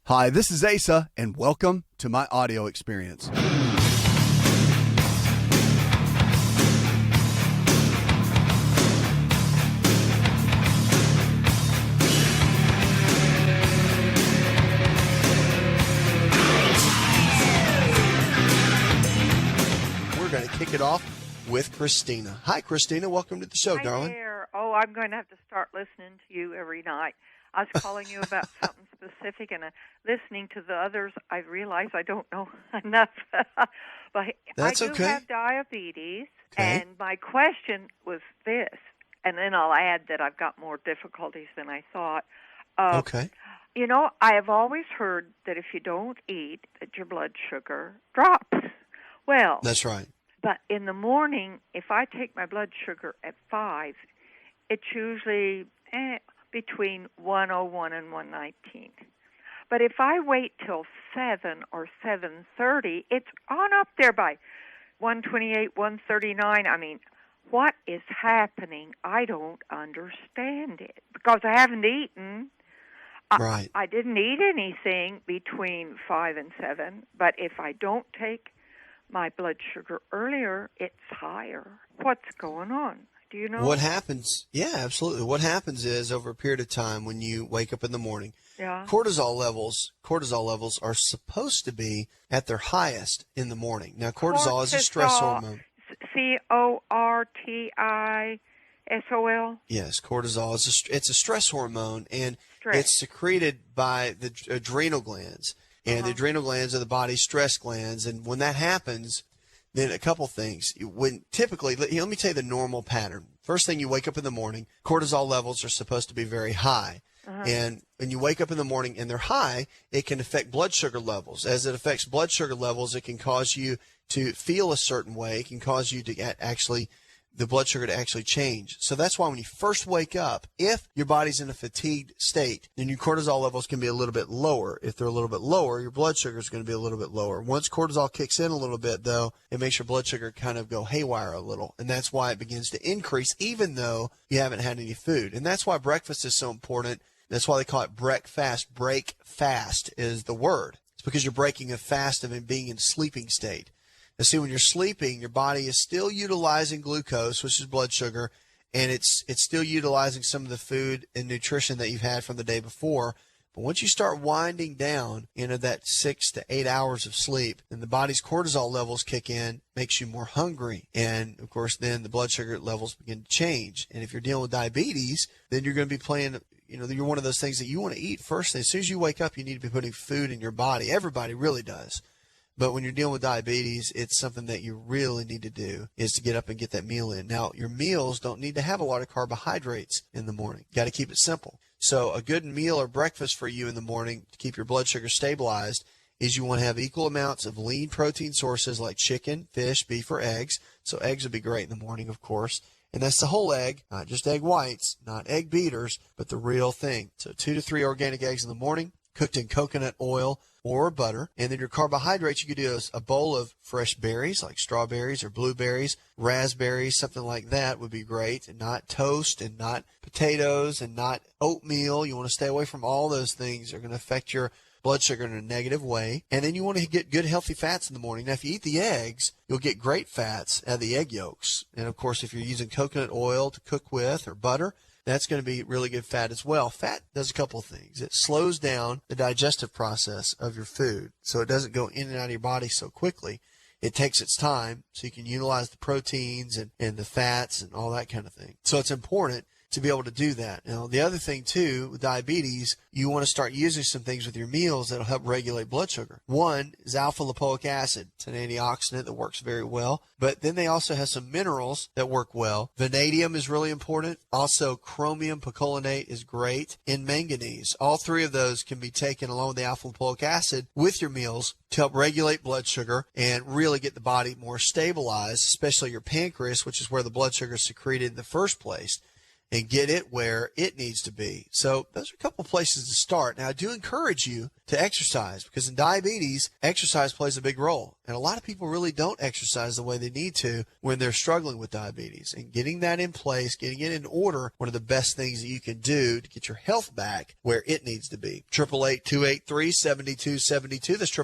Hi, this is Asa, and welcome to my audio experience. We're going to kick it off with Christina. Hi, Christina. Welcome to the show, darling. Hi there. Oh, I'm going to have to start listening to you every night. I was calling you about something specific, and listening to the others, I realize I don't know enough. But That's I do okay. have diabetes, Okay. and my question was this, and then I'll add that I've got more difficulties than I thought. Okay. You know, I have always heard that if you don't eat, that your blood sugar drops. Well, That's right. but in the morning, if I take my blood sugar at 5, it's usually between 101 and 119. But if I wait till 7 or 7:30, it's on up there by 128, 139. I mean, what is happening? I don't understand it because I haven't eaten. Right. I didn't eat anything between 5 and 7, but if I don't take my blood sugar earlier, it's higher. What's going on? Do you know? What happens? Yeah, absolutely. What happens is over a period of time when you wake up in the morning, cortisol levels are supposed to be at their highest in the morning. Now, cortisol is a stress hormone. Cortisol. Yes, cortisol is it's a stress hormone, and Stress. it's secreted by the adrenal glands. And the adrenal glands are the body's stress glands. And when that happens, then a couple things. When typically, let me tell you the normal pattern. First thing, you wake up in the morning, cortisol levels are supposed to be very high. And when you wake up in the morning and they're high, it can affect blood sugar levels. As it affects blood sugar levels, it can cause you to feel a certain way. It can cause you to the blood sugar to actually change. So that's why when you first wake up, if your body's in a fatigued state, then your cortisol levels can be a little bit lower. If they're a little bit lower, your blood sugar is going to be a little bit lower. Once cortisol kicks in a little bit, though, it makes your blood sugar kind of go haywire a little. And that's why it begins to increase even though you haven't had any food. And that's why breakfast is so important. That's why they call it breakfast. Break fast is the word. It's because you're breaking a fast of being in sleeping state. Now, see, when you're sleeping, your body is still utilizing glucose, which is blood sugar, and it's still utilizing some of the food and nutrition that you've had from the day before. But once you start winding down into that 6 to 8 hours of sleep, then the body's cortisol levels kick in, makes you more hungry. And, of course, then the blood sugar levels begin to change. And if you're dealing with diabetes, then you're going to be playing, you're one of those things that you want to eat first. As soon as you wake up, you need to be putting food in your body. Everybody really does. But when you're dealing with diabetes, it's something that you really need to do is to get up and get that meal in. Now, your meals don't need to have a lot of carbohydrates in the morning. You got to keep it simple. So a good meal or breakfast for you in the morning to keep your blood sugar stabilized is you want to have equal amounts of lean protein sources like chicken, fish, beef, or eggs. So eggs would be great in the morning, of course. And that's the whole egg, not just egg whites, not egg beaters, but the real thing. So 2 to 3 organic eggs in the morning, cooked in coconut oil or butter. And then your carbohydrates, you could do a bowl of fresh berries like strawberries or blueberries, raspberries, something like that would be great. And not toast and not potatoes and not oatmeal. You want to stay away from all those things that are going to affect your blood sugar in a negative way. And then you want to get good healthy fats in the morning. Now, if you eat the eggs, you'll get great fats out of the egg yolks. And of course, if you're using coconut oil to cook with or butter, that's going to be really good fat as well. Fat does a couple of things. It slows down the digestive process of your food so it doesn't go in and out of your body so quickly. It takes its time so you can utilize the proteins and the fats and all that kind of thing. So it's important to be able to do that. Now, the other thing, too, with diabetes, you want to start using some things with your meals that will help regulate blood sugar. One is alpha-lipoic acid. It's an antioxidant that works very well. But then they also have some minerals that work well. Vanadium is really important. Also, chromium picolinate is great. And manganese. All three of those can be taken along with the alpha-lipoic acid with your meals to help regulate blood sugar and really get the body more stabilized, especially your pancreas, which is where the blood sugar is secreted in the first place. and get it where it needs to be. So those are a couple places to start. Now, I do encourage you to exercise, because in diabetes, exercise plays a big role. And a lot of people really don't exercise the way they need to when they're struggling with diabetes. And getting that in place, getting it in order, one of the best things that you can do to get your health back where it needs to be. 888-283-7272. That's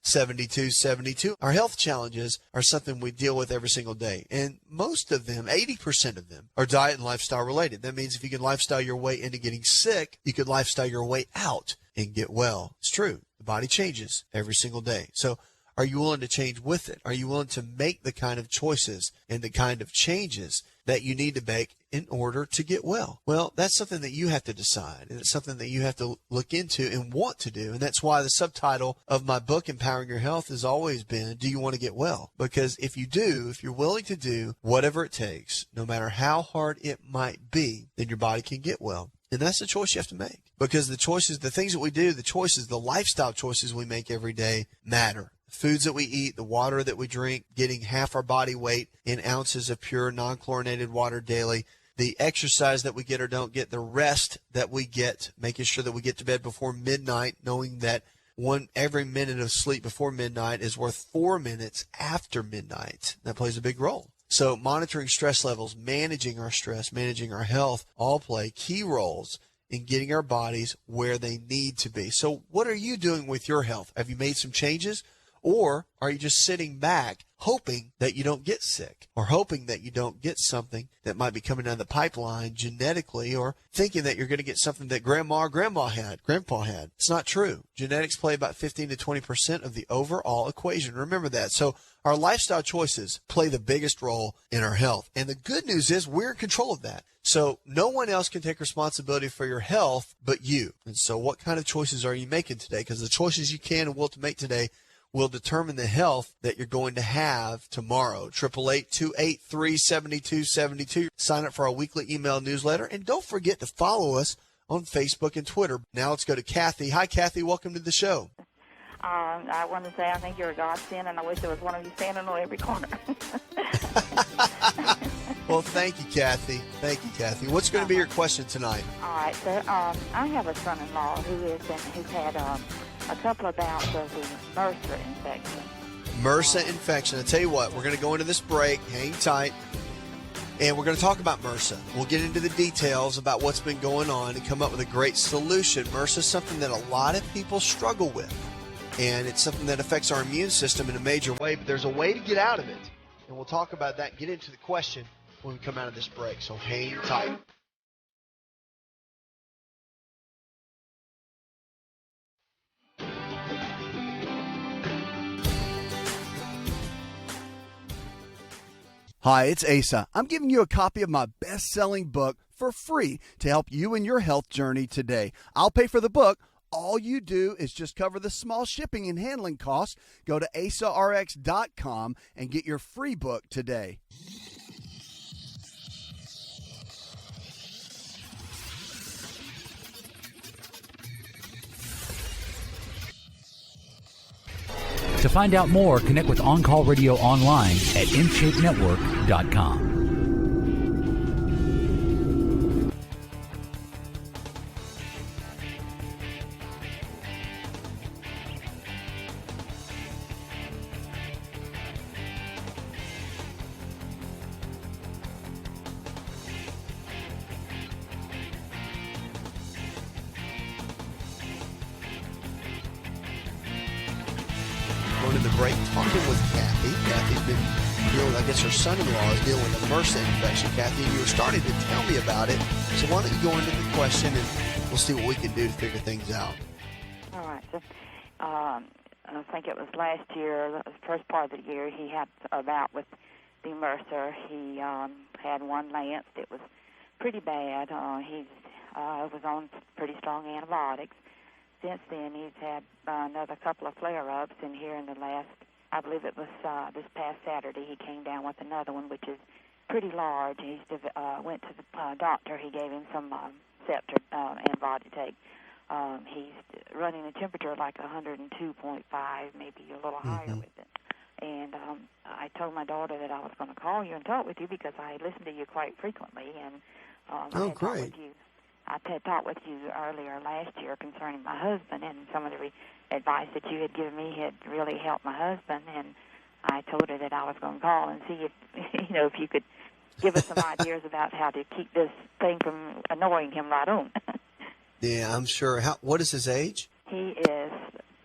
888-283-7272. Our health challenges are something we deal with every single day. And most of them, 80% of them, are diet and lifestyle related. That means if you can lifestyle your way into getting sick, you can lifestyle your way out and get well. It's true. The body changes every single day. So are you willing to change with it? Are you willing to make the kind of choices and the kind of changes that you need to make in order to get well? Well, that's something that you have to decide, and it's something that you have to look into and want to do. And that's why the subtitle of my book, Empowering Your Health, has always been, do you want to get well? Because if you do, if you're willing to do whatever it takes, no matter how hard it might be, then your body can get well. And that's the choice you have to make, because the choices, the things that we do, the choices, the lifestyle choices we make every day matter. Foods that we eat, the water that we drink, getting half our body weight in ounces of pure non-chlorinated water daily, the exercise that we get or don't get, the rest that we get, making sure that we get to bed before midnight, knowing that every minute of sleep before midnight is worth 4 minutes after midnight. That plays a big role. So monitoring stress levels, managing our stress, managing our health, all play key roles in getting our bodies where they need to be. So what are you doing with your health? Have you made some changes? Or are you just sitting back hoping that you don't get sick, or hoping that you don't get something that might be coming down the pipeline genetically, or thinking that you're going to get something that grandpa had? It's not true. Genetics play about 15 to 20% of the overall equation. Remember that. So our lifestyle choices play the biggest role in our health. And the good news is we're in control of that. So no one else can take responsibility for your health but you. And so what kind of choices are you making today? Because the choices you can and will to make today will determine the health that you're going to have tomorrow. 888-283-7272. Sign up for our weekly email newsletter. And don't forget to follow us on Facebook and Twitter. Now let's go to Kathy. Hi, Kathy. Welcome to the show. I want to say I think you're a godsend, and I wish there was one of you standing on every corner. Well, thank you, Kathy. Thank you, Kathy. What's going to be your question tonight? All right, so I have a son-in-law who's had a couple of bouts of the MRSA infection. MRSA infection. I'll tell you what, we're going to go into this break. Hang tight. And we're going to talk about MRSA. We'll get into the details about what's been going on and come up with a great solution. MRSA is something that a lot of people struggle with. And it's something that affects our immune system in a major way. But there's a way to get out of it. And we'll talk about that and get into the question when we come out of this break. So hang tight. Hi, it's Asa. I'm giving you a copy of my best-selling book for free to help you in your health journey today. I'll pay for the book. All you do is just cover the small shipping and handling costs. Go to asarx.com and get your free book today. To find out more, connect with On Call Radio online at InShapeNetwork.com. Going to the break, talking with Kathy. Kathy's been dealing, I guess her son-in-law is dealing with a MRSA infection. Kathy, you were starting to tell me about it. So why don't you go into the question and we'll see what we can do to figure things out. All right. So, I think it was last year, the first part of the year, he had a bout with the MRSA. He had one lanced. It was pretty bad. He was on pretty strong antibiotics. Since then, he's had another couple of flare-ups, and here in the last, I believe it was this past Saturday, he came down with another one, which is pretty large. He went to the doctor. He gave him some Scepter antibiotic to take. He's running a temperature like 102.5, maybe a little higher with it. And I told my daughter that I was going to call you and talk with you because I listen to you quite frequently. And Oh, great. I had talked with you earlier last year concerning my husband, and some of the advice that you had given me had really helped my husband. And I told her that I was going to call and see if if you could give us some ideas about how to keep this thing from annoying him right on. Yeah, I'm sure. What is his age? He is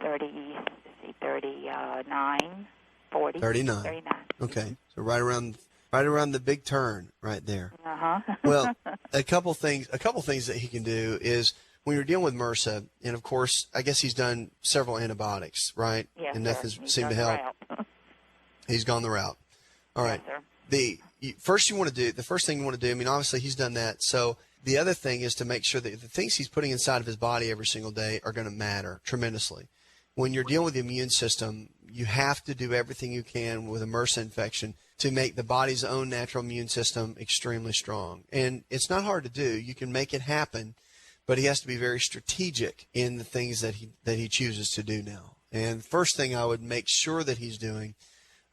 39, 40. 39. 39. Okay, so right around the big turn right there. Uh-huh. Well, a couple things that he can do is when you're dealing with MRSA, and of course, I guess he's done several antibiotics, right? Yes, and nothing's sir. seemed to help. He's gone the route. All right. Yes, sir. The first thing you want to do, I mean, obviously he's done that. So the other thing is to make sure that the things he's putting inside of his body every single day are going to matter tremendously. When you're dealing with the immune system, you have to do everything you can with a MRSA infection to make the body's own natural immune system extremely strong. And it's not hard to do. You can make it happen, but he has to be very strategic in the things that he chooses to do now. And the first thing I would make sure that he's doing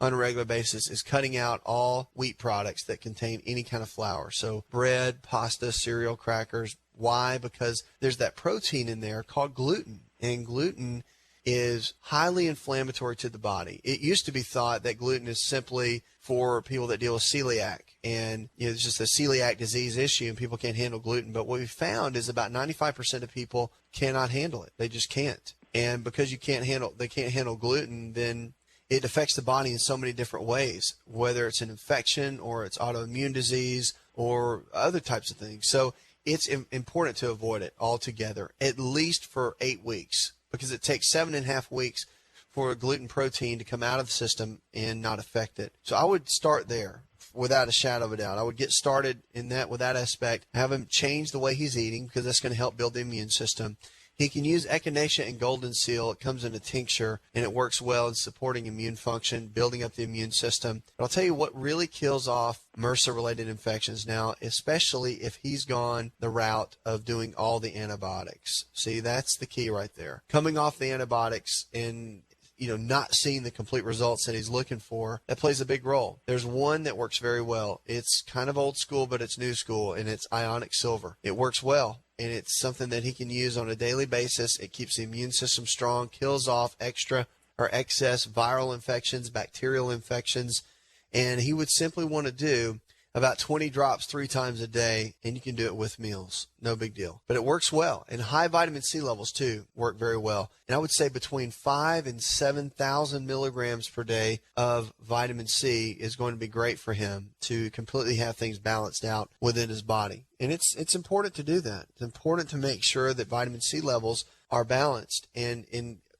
on a regular basis is cutting out all wheat products that contain any kind of flour. So bread, pasta, cereal, crackers. Why? Because there's that protein in there called gluten, and gluten is highly inflammatory to the body. It used to be thought that gluten is simply for people that deal with celiac, and it's just a celiac disease issue and people can't handle gluten. But what we found is about 95% of people cannot handle it. They just can't. And because they can't handle gluten, then it affects the body in so many different ways, whether it's an infection or it's autoimmune disease or other types of things. So it's important to avoid it altogether, at least for 8 weeks, because it takes 7.5 weeks for a gluten protein to come out of the system and not affect it. So I would start there without a shadow of a doubt. I would get started in that with that aspect, have him change the way he's eating because that's going to help build the immune system. He can use echinacea and golden seal. It comes in a tincture, and it works well in supporting immune function, building up the immune system. But I'll tell you what really kills off MRSA-related infections now, especially if he's gone the route of doing all the antibiotics. See, that's the key right there. Coming off the antibiotics and not seeing the complete results that he's looking for, that plays a big role. There's one that works very well. It's kind of old school, but it's new school, and it's ionic silver. It works well, and it's something that he can use on a daily basis. It keeps the immune system strong, kills off extra or excess viral infections, bacterial infections, and he would simply want to do about 20 drops 3 times a day, and you can do it with meals. No big deal. But it works well. And high vitamin C levels, too, work very well. And I would say between 5,000 and 7,000 milligrams per day of vitamin C is going to be great for him to completely have things balanced out within his body. And it's important to do that. It's important to make sure that vitamin C levels are balanced and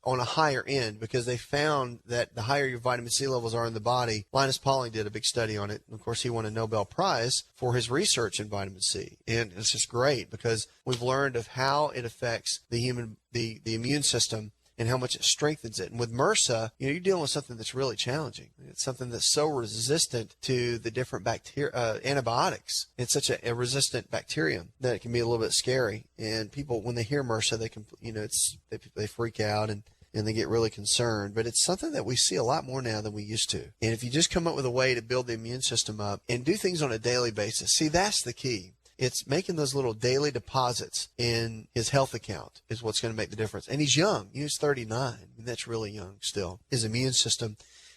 on a higher end, because they found that the higher your vitamin C levels are in the body. Linus Pauling did a big study on it. Of course, he won a Nobel Prize for his research in vitamin C. And it's just great because we've learned of how it affects the immune system and how much it strengthens it. And with MRSA, you're dealing with something that's really challenging. It's something that's so resistant to the different antibiotics. It's such a resistant bacterium that it can be a little bit scary. And people, when they hear MRSA, they can, they freak out and they get really concerned. But it's something that we see a lot more now than we used to. And if you just come up with a way to build the immune system up and do things on a daily basis, see, that's the key. It's making those little daily deposits in his health account is what's going to make the difference. And he's young. He's 39. And that's really young still. His immune system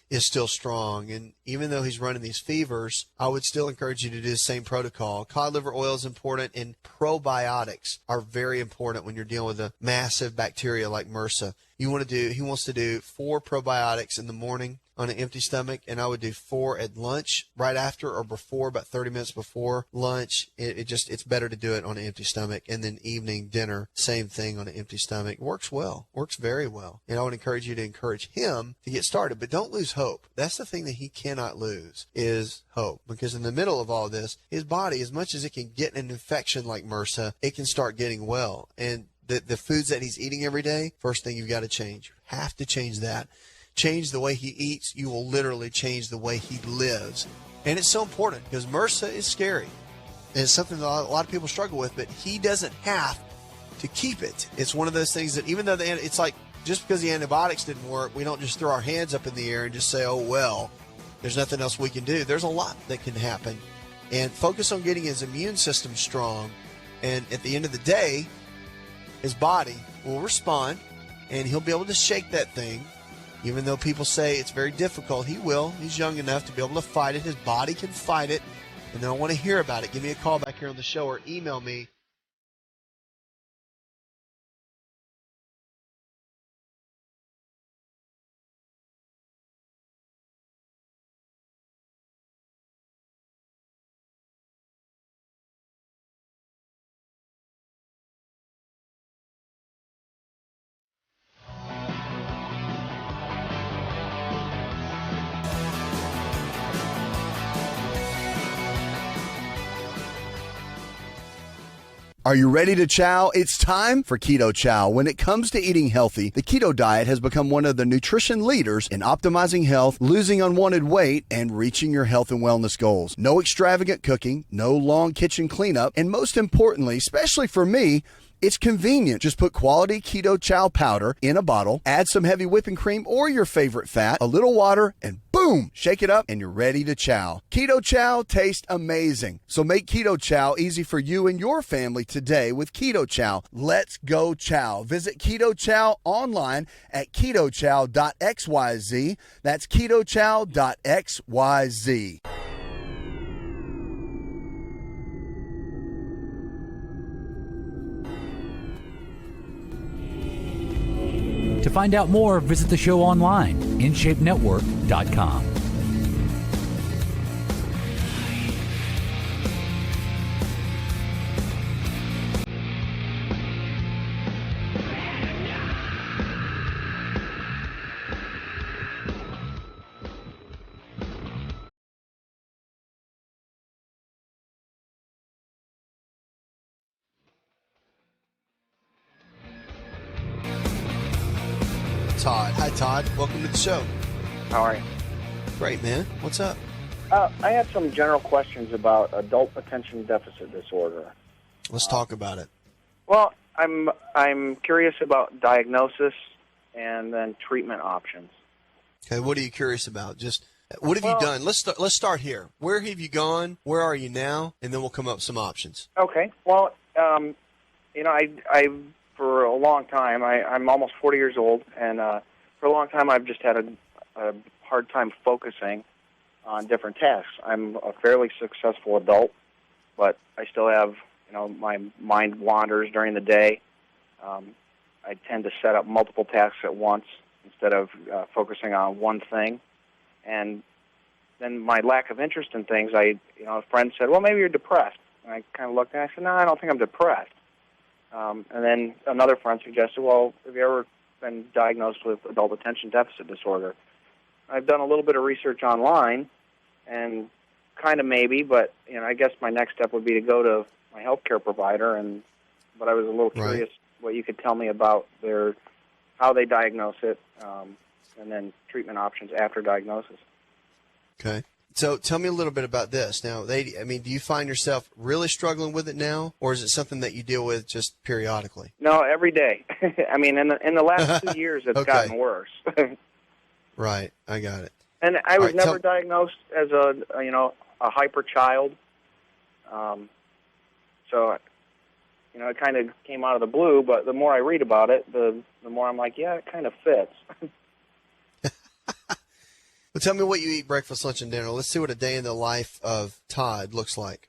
is still strong. And even though he's running these fevers, I would still encourage you to do the same protocol. Cod liver oil is important, and probiotics are very important when you're dealing with a massive bacteria like MRSA. He wants to do 4 probiotics in the morning on an empty stomach, and I would do 4 at lunch, right after or before, about 30 minutes before lunch. It's better to do it on an empty stomach. And then evening dinner, same thing on an empty stomach. Works well, works very well. And I would encourage you to encourage him to get started, but don't lose hope. That's the thing that he cannot lose, is hope. Because in the middle of all this, his body, as much as it can get an infection like MRSA, it can start getting well. And the foods that he's eating every day, first thing you've got to change. You have to change that. Change the way he eats. You will literally change the way he lives. And it's so important because MRSA is scary. And it's something that a lot of people struggle with, but he doesn't have to keep it. It's one of those things that even though it's like just because the antibiotics didn't work, we don't just throw our hands up in the air and just say, oh, well, there's nothing else we can do. There's a lot that can happen. And focus on getting his immune system strong. And at the end of the day, his body will respond, and he'll be able to shake that thing. Even though people say it's very difficult, he will. He's young enough to be able to fight it. His body can fight it, and they don't want to hear about it. Give me a call back here on the show or email me. Are you ready to chow? It's time for Keto Chow. When it comes to eating healthy, the keto diet has become one of the nutrition leaders in optimizing health, losing unwanted weight, and reaching your health and wellness goals. No extravagant cooking, no long kitchen cleanup, and most importantly, especially for me, it's convenient. Just put quality Keto Chow powder in a bottle, add some heavy whipping cream or your favorite fat, a little water, and boom, shake it up and you're ready to chow. Keto Chow tastes amazing. So make Keto Chow easy for you and your family today with Keto Chow. Let's go chow. Visit Keto Chow online at ketochow.xyz. That's ketochow.xyz. To find out more, visit the show online, InShapeNetwork.com. Todd. Hi, Todd. Welcome to the show. How are you? Great, man. What's up? I had some general questions about adult attention deficit disorder. Let's talk about it. Well, I'm curious about diagnosis and then treatment options. Okay, what are you curious about? Just what have you done? Let's start here. Where have you gone? Where are you now? And then we'll come up with some options. Okay. Well, I for a long time, I'm almost 40 years old, and for a long time I've just had a hard time focusing on different tasks. I'm a fairly successful adult, but I still have, my mind wanders during the day. I tend to set up multiple tasks at once instead of focusing on one thing. And then my lack of interest in things, a friend said, well, maybe you're depressed. And I kind of looked and I said, no, I don't think I'm depressed. And then another friend suggested, well, have you ever been diagnosed with adult attention deficit disorder? I've done a little bit of research online, and kind of maybe, but I guess my next step would be to go to my healthcare provider. But I was a little curious what you could tell me about how they diagnose it, and then treatment options after diagnosis. Okay. So tell me a little bit about this. Now, do you find yourself really struggling with it now, or is it something that you deal with just periodically? No, every day. I mean, in the last 2 years, it's gotten worse. Right, I got it. And I was never diagnosed as a hyper child. So, it kind of came out of the blue. But the more I read about it, the more I'm like, yeah, it kind of fits. Well, tell me what you eat breakfast, lunch, and dinner. Let's see what a day in the life of Todd looks like.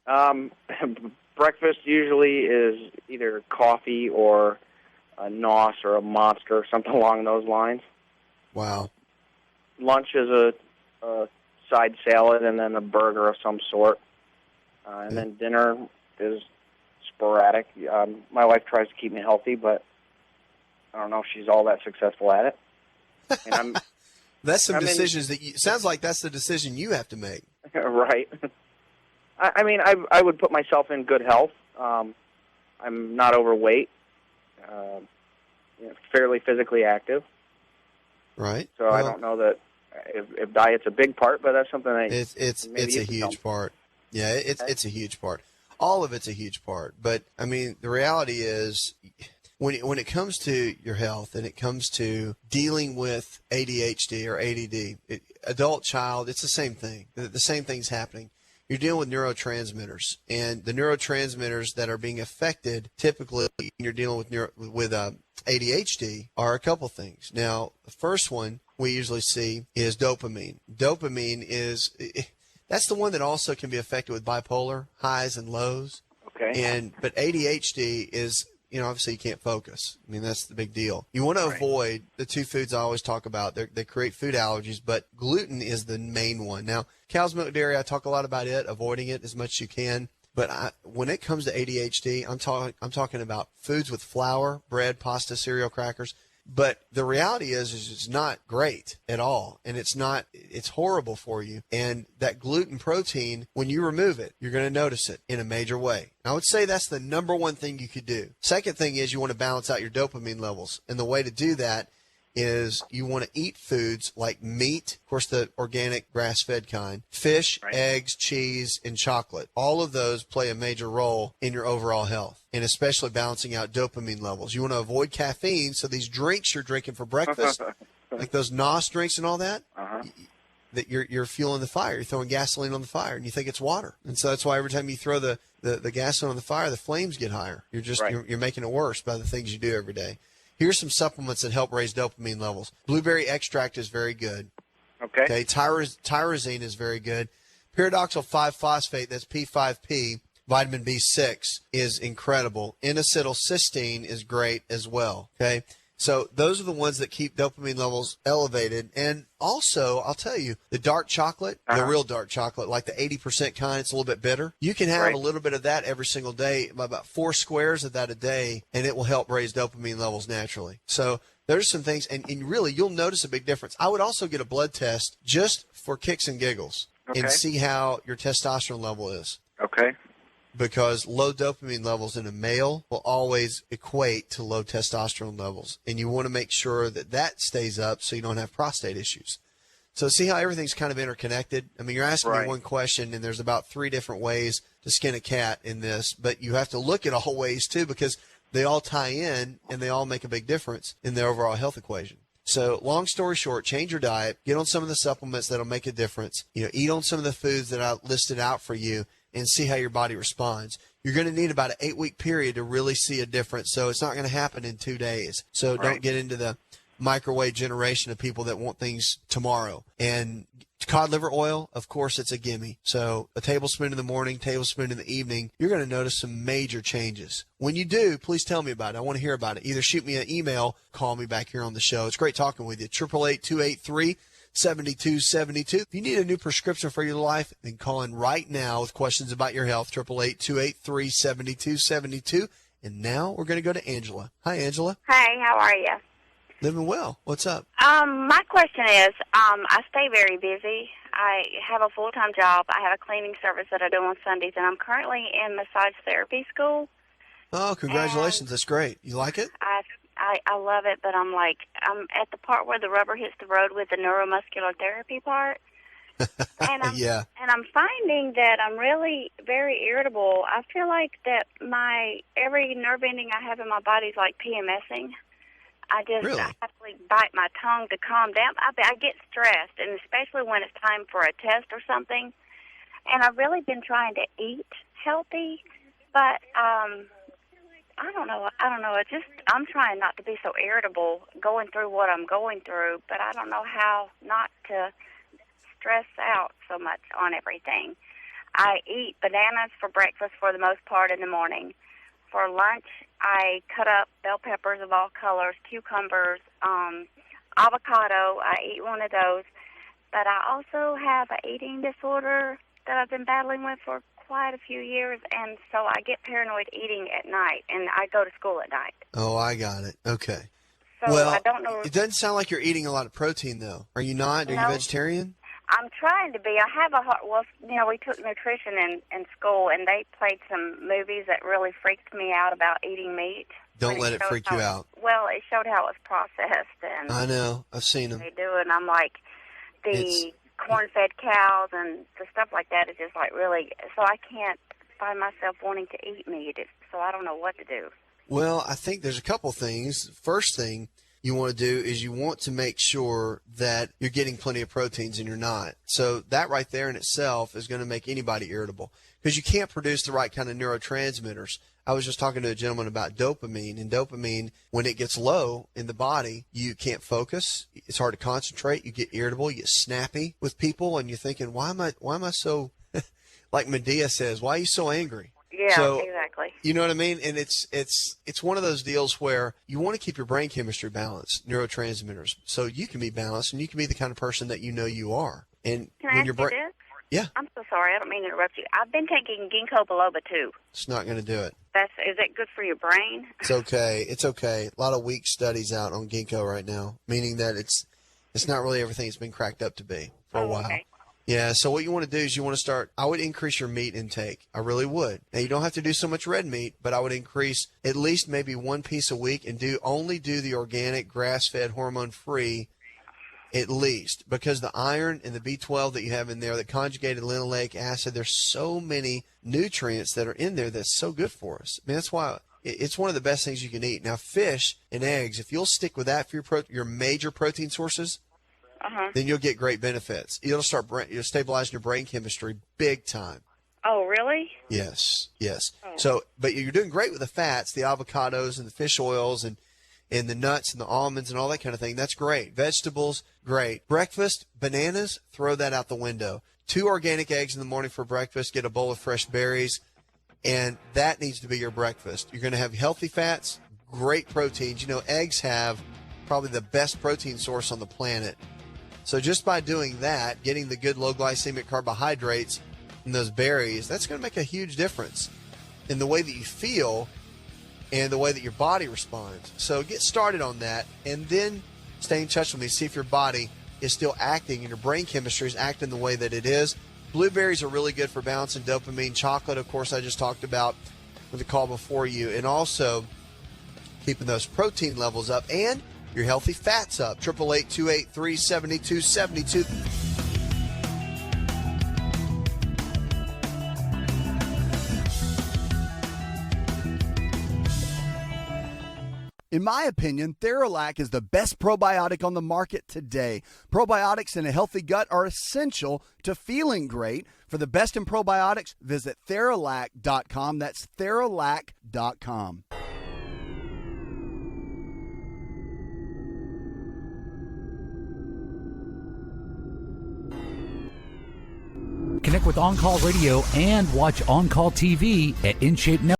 Breakfast usually is either coffee or a NOS or a Monster, something along those lines. Wow. Lunch is a side salad and then a burger of some sort. And then dinner is sporadic. My wife tries to keep me healthy, but I don't know if she's all that successful at it. And That's some decisions sounds like that's the decision you have to make. Right. I would put myself in good health. I'm not overweight, fairly physically active. Right. So I don't know that if diet's a big part, but that's something that it's a huge part. Yeah, it's a huge part. All of it's a huge part. But, the reality is when it comes to your health and it comes to dealing with ADHD or ADD, adult, child, it's the same thing. The same thing's happening. You're dealing with neurotransmitters, and the neurotransmitters that are being affected typically when you're dealing with ADHD are a couple things. Now, the first one we usually see is dopamine. Dopamine that's the one that also can be affected with bipolar highs and lows. Okay. But ADHD is, obviously you can't focus. I mean, that's the big deal. You want to avoid the two foods I always talk about. They create food allergies, but gluten is the main one. Now, cow's milk dairy, I talk a lot about it, avoiding it as much as you can. But when it comes to ADHD, I'm talking about foods with flour, bread, pasta, cereal, crackers. But the reality is it's not great at all, and it's horrible for you. And that gluten protein, when you remove it, you're going to notice it in a major way. I would say that's the number one thing you could do. Second thing is you want to balance out your dopamine levels, and the way to do that is you want to eat foods like meat, of course the organic grass-fed kind, fish, eggs, cheese, and chocolate. All of those play a major role in your overall health, and especially balancing out dopamine levels. You want to avoid caffeine, so these drinks you're drinking for breakfast, like those NOS drinks and all that, that you're fueling the fire. You're throwing gasoline on the fire, and you think it's water. And so that's why every time you throw the gasoline on the fire, the flames get higher. You're making it worse by the things you do every day. Here's some supplements that help raise dopamine levels. Blueberry extract is very good. Okay. Tyrosine is very good. Pyridoxal 5-phosphate, that's P5P, vitamin B6, is incredible. N-acetylcysteine is great as well. Okay. So those are the ones that keep dopamine levels elevated. And also, I'll tell you, the dark chocolate, the real dark chocolate, like the 80% kind, it's a little bit bitter. You can have a little bit of that every single day, about 4 squares of that a day, and it will help raise dopamine levels naturally. So there's some things, and really, you'll notice a big difference. I would also get a blood test just for kicks and giggles and see how your testosterone level is. Okay. Because low dopamine levels in a male will always equate to low testosterone levels. And you want to make sure that stays up so you don't have prostate issues. So see how everything's kind of interconnected? I mean, you're asking me one question, and there's about 3 different ways to skin a cat in this. But you have to look at all ways, too, because they all tie in, and they all make a big difference in the overall health equation. So long story short, change your diet, get on some of the supplements that'll make a difference. Eat on some of the foods that I listed out for you, and see how your body responds. You're going to need about an 8-week period to really see a difference. So it's not going to happen in 2 days. So don't get into the microwave generation of people that want things tomorrow. And cod liver oil, of course, it's a gimme. So a tablespoon in the morning, tablespoon in the evening, you're going to notice some major changes. When you do, please tell me about it. I want to hear about it. Either shoot me an email, call me back here on the show. It's great talking with you. 888-283-7272. If you need a new prescription for your life, then call in right now with questions about your health. 888-283-7272. And now we're going to go to Angela. Hi, Angela. Hey, how are you? Living well. What's up? My question is, I stay very busy. I have a full-time job. I have a cleaning service that I do on Sundays, and I'm currently in massage therapy school. Oh, congratulations. That's great. You like it? I love it, but I'm at the part where the rubber hits the road with the neuromuscular therapy part. And I'm finding that I'm really very irritable. I feel like that every nerve ending I have in my body is like PMSing. I have to bite my tongue to calm down. I get stressed, and especially when it's time for a test or something. And I've really been trying to eat healthy, but I don't know. I'm trying not to be so irritable going through what I'm going through, but I don't know how not to stress out so much on everything. I eat bananas for breakfast for the most part in the morning. For lunch, I cut up bell peppers of all colors, cucumbers, avocado. I eat one of those. But I also have an eating disorder that I've been battling with for quite a few years, and so I get paranoid eating at night, and I go to school at night. Oh, I got it. Okay. So I don't know. It doesn't sound like you're eating a lot of protein, though. Are you not? Are you vegetarian? I'm trying to be. I have we took nutrition in school, and they played some movies that really freaked me out about eating meat. Don't let it freak you out. Well, it showed how it was processed, and I know. I've seen them. They do it, and I'm like, corn-fed cows and the stuff like that is just like really, so I can't find myself wanting to eat meat, so I don't know what to do. Well, I think there's a couple things. First thing you want to do is you want to make sure that you're getting plenty of proteins and you're not. So that right there in itself is going to make anybody irritable because you can't produce the right kind of neurotransmitters. I was just talking to a gentleman about dopamine, and dopamine, when it gets low in the body, you can't focus. It's hard to concentrate. You get irritable. You get snappy with people, and you're thinking, why am I so, like Medea says, why are you so angry? Yeah, So, exactly. you know what I mean? And it's one of those deals where you want to keep your brain chemistry balanced, neurotransmitters, so you can be balanced and you can be the kind of person that you know you are. And Can I ask you this? Yeah. I'm so sorry. I don't mean to interrupt you. I've been taking ginkgo biloba too. It's not going to do it. Is that good for your brain? It's okay. It's okay. A lot of weak studies out on ginkgo right now, meaning that it's not really everything it's been cracked up to be for a while. Okay. Yeah, so what you want to do is you want to start, I would increase your meat intake. I really would. Now, you don't have to do so much red meat, but I would increase at least maybe one piece a week and only do the organic, grass-fed, hormone-free at least, because the iron and the B12 that you have in there, the conjugated linoleic acid, there's so many nutrients that are in there that's so good for us. I mean, that's why it's one of the best things you can eat. Now, fish and eggs, if you'll stick with that for your major protein sources, then you'll get great benefits. You'll stabilize your brain chemistry big time. Oh, really? Yes. Oh. So, but you're doing great with the fats, the avocados and the fish oils and the nuts and the almonds and all that kind of thing. That's great. Vegetables, great. Breakfast, bananas, throw that out the window. 2 organic eggs in the morning for breakfast. Get a bowl of fresh berries, and that needs to be your breakfast. You're going to have healthy fats, great proteins. You know, eggs have probably the best protein source on the planet. So just by doing that, getting the good low glycemic carbohydrates in those berries, that's going to make a huge difference in the way that you feel and the way that your body responds. So get started on that, and then stay in touch with me. See if your body is still acting and your brain chemistry is acting the way that it is. Blueberries are really good for balancing dopamine. Chocolate, of course, I just talked about with the call before you, and also keeping those protein levels up and your healthy fats up. 888-283-7272. In my opinion, Theralac is the best probiotic on the market today. Probiotics in a healthy gut are essential to feeling great. For the best in probiotics, visit Theralac.com. That's Theralac.com. Connect with On Call Radio and watch On Call TV at InShape Network.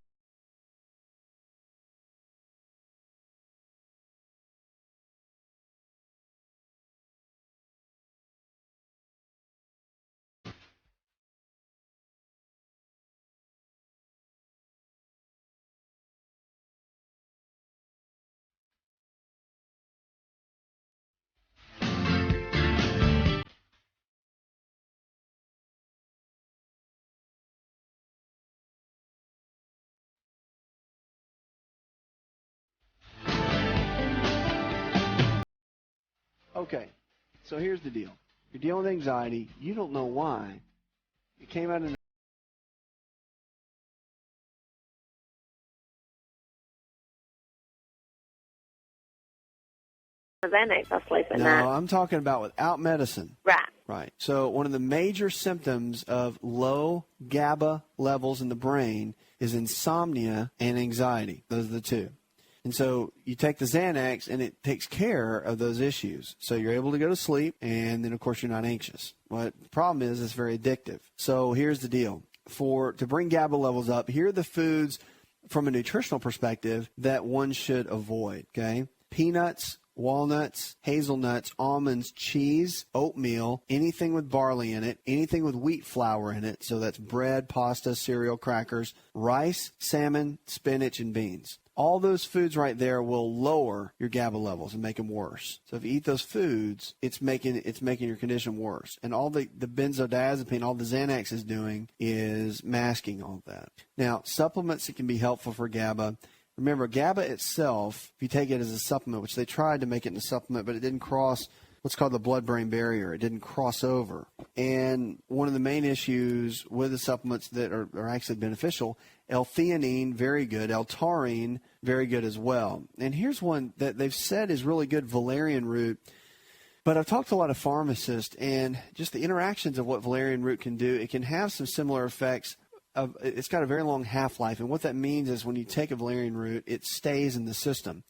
Okay, so here's the deal. You're dealing with anxiety. You don't know why. It came out of Xanax, I sleep at No, night. I'm talking about without medicine. Right. Right. So one of the major symptoms of low GABA levels in the brain is insomnia and anxiety. Those are the two. And so you take the Xanax, and it takes care of those issues. So you're able to go to sleep, and then, of course, you're not anxious. But the problem is it's very addictive. So here's the deal. To bring GABA levels up, here are the foods from a nutritional perspective that one should avoid, okay? Peanuts, walnuts, hazelnuts, almonds, cheese, oatmeal, anything with barley in it, anything with wheat flour in it. So that's bread, pasta, cereal, crackers, rice, salmon, spinach, and beans. All those foods right there will lower your GABA levels and make them worse. So if you eat those foods, it's making your condition worse. And all the benzodiazepine, all the Xanax is doing is masking all of that. Now, supplements that can be helpful for GABA. Remember, GABA itself, if you take it as a supplement, which they tried to make it in a supplement, but it didn't cross what's called the blood-brain barrier. It didn't cross over. And one of the main issues with the supplements that are actually beneficial L-theanine, very good. L-taurine, very good as well. And here's one that they've said is really good, valerian root. But I've talked to a lot of pharmacists, and just the interactions of what valerian root can do, it can have some similar effects. It's got a very long half-life, and what that means is when you take a valerian root, it stays in the system.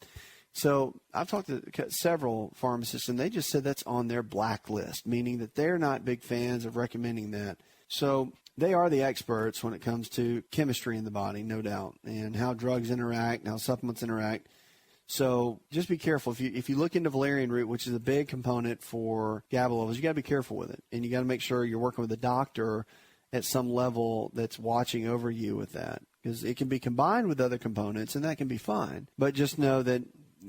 So I've talked to several pharmacists, and they just said that's on their blacklist, meaning that they're not big fans of recommending that. So they are the experts when it comes to chemistry in the body, no doubt, and how drugs interact, how supplements interact. So just be careful. If you look into valerian root, which is a big component for GABA levels, you got to be careful with it. And you got to make sure you're working with a doctor at some level that's watching over you with that. Because it can be combined with other components, and that can be fine. But just know that,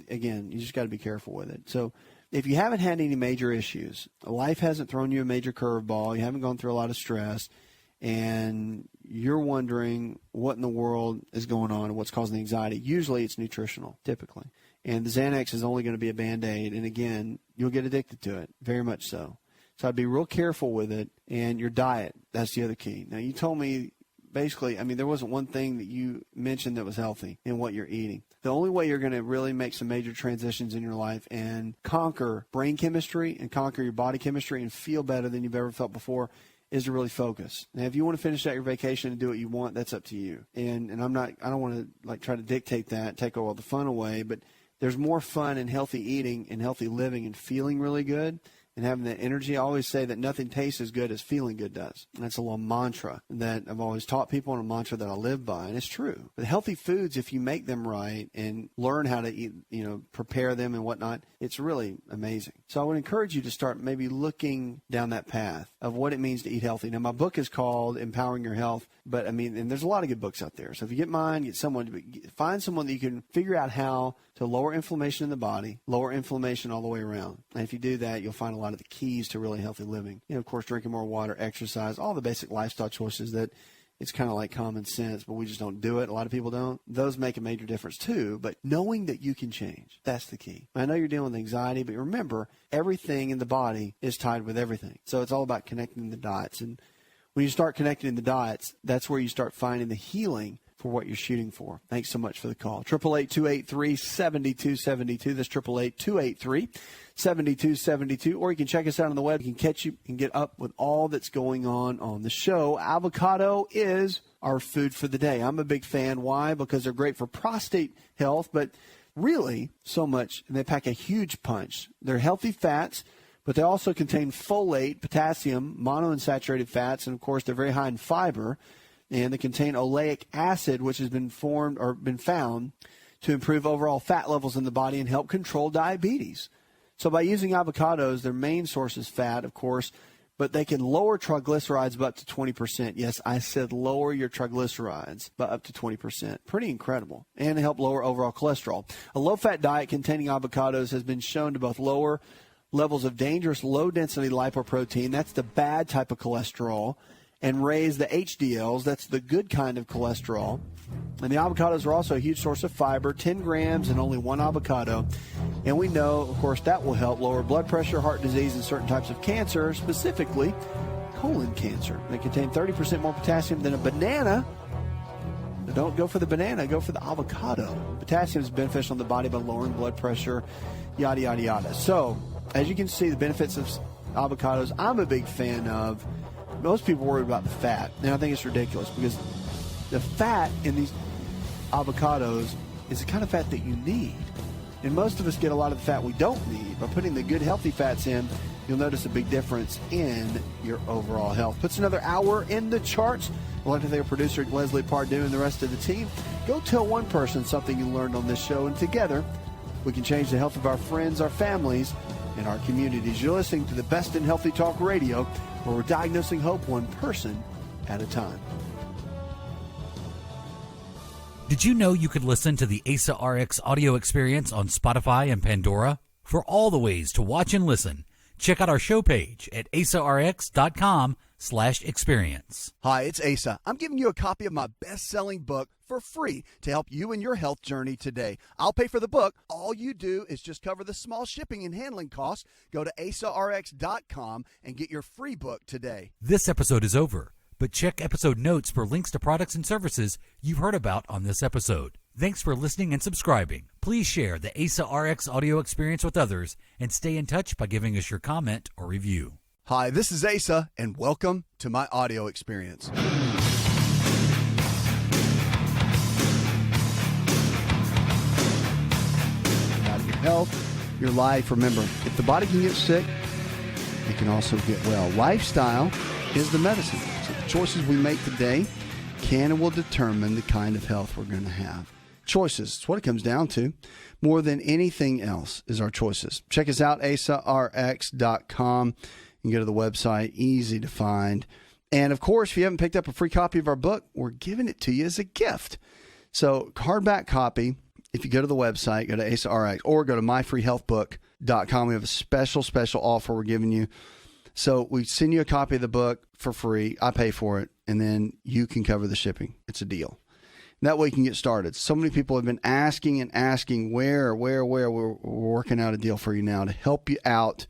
again, you just got to be careful with it. So if you haven't had any major issues, life hasn't thrown you a major curveball, you haven't gone through a lot of stress, and you're wondering what in the world is going on and what's causing the anxiety, usually it's nutritional, typically. And the Xanax is only going to be a Band-Aid. And, again, you'll get addicted to it, very much so. So I'd be real careful with it. And your diet, that's the other key. Now, you told me basically, I mean, there wasn't one thing that you mentioned that was healthy in what you're eating. The only way you're going to really make some major transitions in your life and conquer brain chemistry and conquer your body chemistry and feel better than you've ever felt before is to really focus. Now, if you want to finish out your vacation and do what you want, that's up to you. And I don't want to like try to dictate that, take all the fun away, but there's more fun in healthy eating and healthy living and feeling really good and having that energy. I always say that nothing tastes as good as feeling good does. And that's a little mantra that I've always taught people, and a mantra that I live by, and it's true. But healthy foods, if you make them right and learn how to eat, prepare them and whatnot, it's really amazing. So I would encourage you to start maybe looking down that path of what it means to eat healthy. Now, my book is called Empowering Your Health, but and there's a lot of good books out there. So if you get mine, find someone that you can figure out how to lower inflammation in the body, lower inflammation all the way around. And if you do that, you'll find a lot of the keys to really healthy living. Of course, drinking more water, exercise, all the basic lifestyle choices that it's kind of like common sense, but we just don't do it. A lot of people don't. Those make a major difference too, but knowing that you can change, that's the key. I know you're dealing with anxiety, but remember, everything in the body is tied with everything. So it's all about connecting the dots. And when you start connecting the dots, that's where you start finding the healing for what you're shooting for. Thanks so much for the call. 888-283-7272. That's 888-283-7272. Or you can check us out on the web. You can get up with all that's going on the show. Avocado is our food for the day. I'm a big fan. Why? Because they're great for prostate health, but really so much, and they pack a huge punch. They're healthy fats, but they also contain folate, potassium, monounsaturated fats, and, of course, they're very high in fiber. And they contain oleic acid, which has been found to improve overall fat levels in the body and help control diabetes. So by using avocados, their main source is fat, of course, but they can lower triglycerides by up to 20%. Yes, I said lower your triglycerides by up to 20%. Pretty incredible. And help lower overall cholesterol. A low-fat diet containing avocados has been shown to both lower levels of dangerous low-density lipoprotein, that's the bad type of cholesterol, and raise the HDLs, that's the good kind of cholesterol. And the avocados are also a huge source of fiber, 10 grams in only one avocado. And we know, of course, that will help lower blood pressure, heart disease, and certain types of cancer, specifically colon cancer. They contain 30% more potassium than a banana. But don't go for the banana, go for the avocado. Potassium is beneficial in the body by lowering blood pressure, yada, yada, yada. So, as you can see, the benefits of avocados, I'm a big fan of. Most people worry about the fat, and I think it's ridiculous because the fat in these avocados is the kind of fat that you need. And most of us get a lot of the fat we don't need. By putting the good, healthy fats in, you'll notice a big difference in your overall health. Puts another hour in the charts. I'd like to thank our producer, Leslie Pardue, and the rest of the team. Go tell one person something you learned on this show, and together we can change the health of our friends, our families, and our communities. You're listening to the best in healthy talk radio, where we're diagnosing hope one person at a time. Did you know you could listen to the Asa Rx audio experience on Spotify and Pandora? For all the ways to watch and listen, check out our show page at asarx.com/experience. Hi, it's Asa. I'm giving you a copy of my best-selling book for free to help you in your health journey today. I'll pay for the book. All you do is just cover the small shipping and handling costs. Go to asarx.com and get your free book today. This episode is over, but check episode notes for links to products and services you've heard about on this episode. Thanks for listening and subscribing. Please share the Asa Rx audio experience with others and stay in touch by giving us your comment or review. Hi, this is Asa, and welcome to my audio experience. About your health, your life. Remember, if the body can get sick, it can also get well. Lifestyle is the medicine. So the choices we make today can and will determine the kind of health we're going to have. Choices, it's what it comes down to. More than anything else is our choices. Check us out, asarx.com. You can go to the website, easy to find. And of course, if you haven't picked up a free copy of our book, we're giving it to you as a gift. So hardback copy, if you go to the website, go to Asa Rx or go to myfreehealthbook.com. We have a special offer we're giving you. So we send you a copy of the book for free. I pay for it, and then you can cover the shipping. It's a deal. And that way you can get started. So many people have been asking where. We're working out a deal for you now to help you out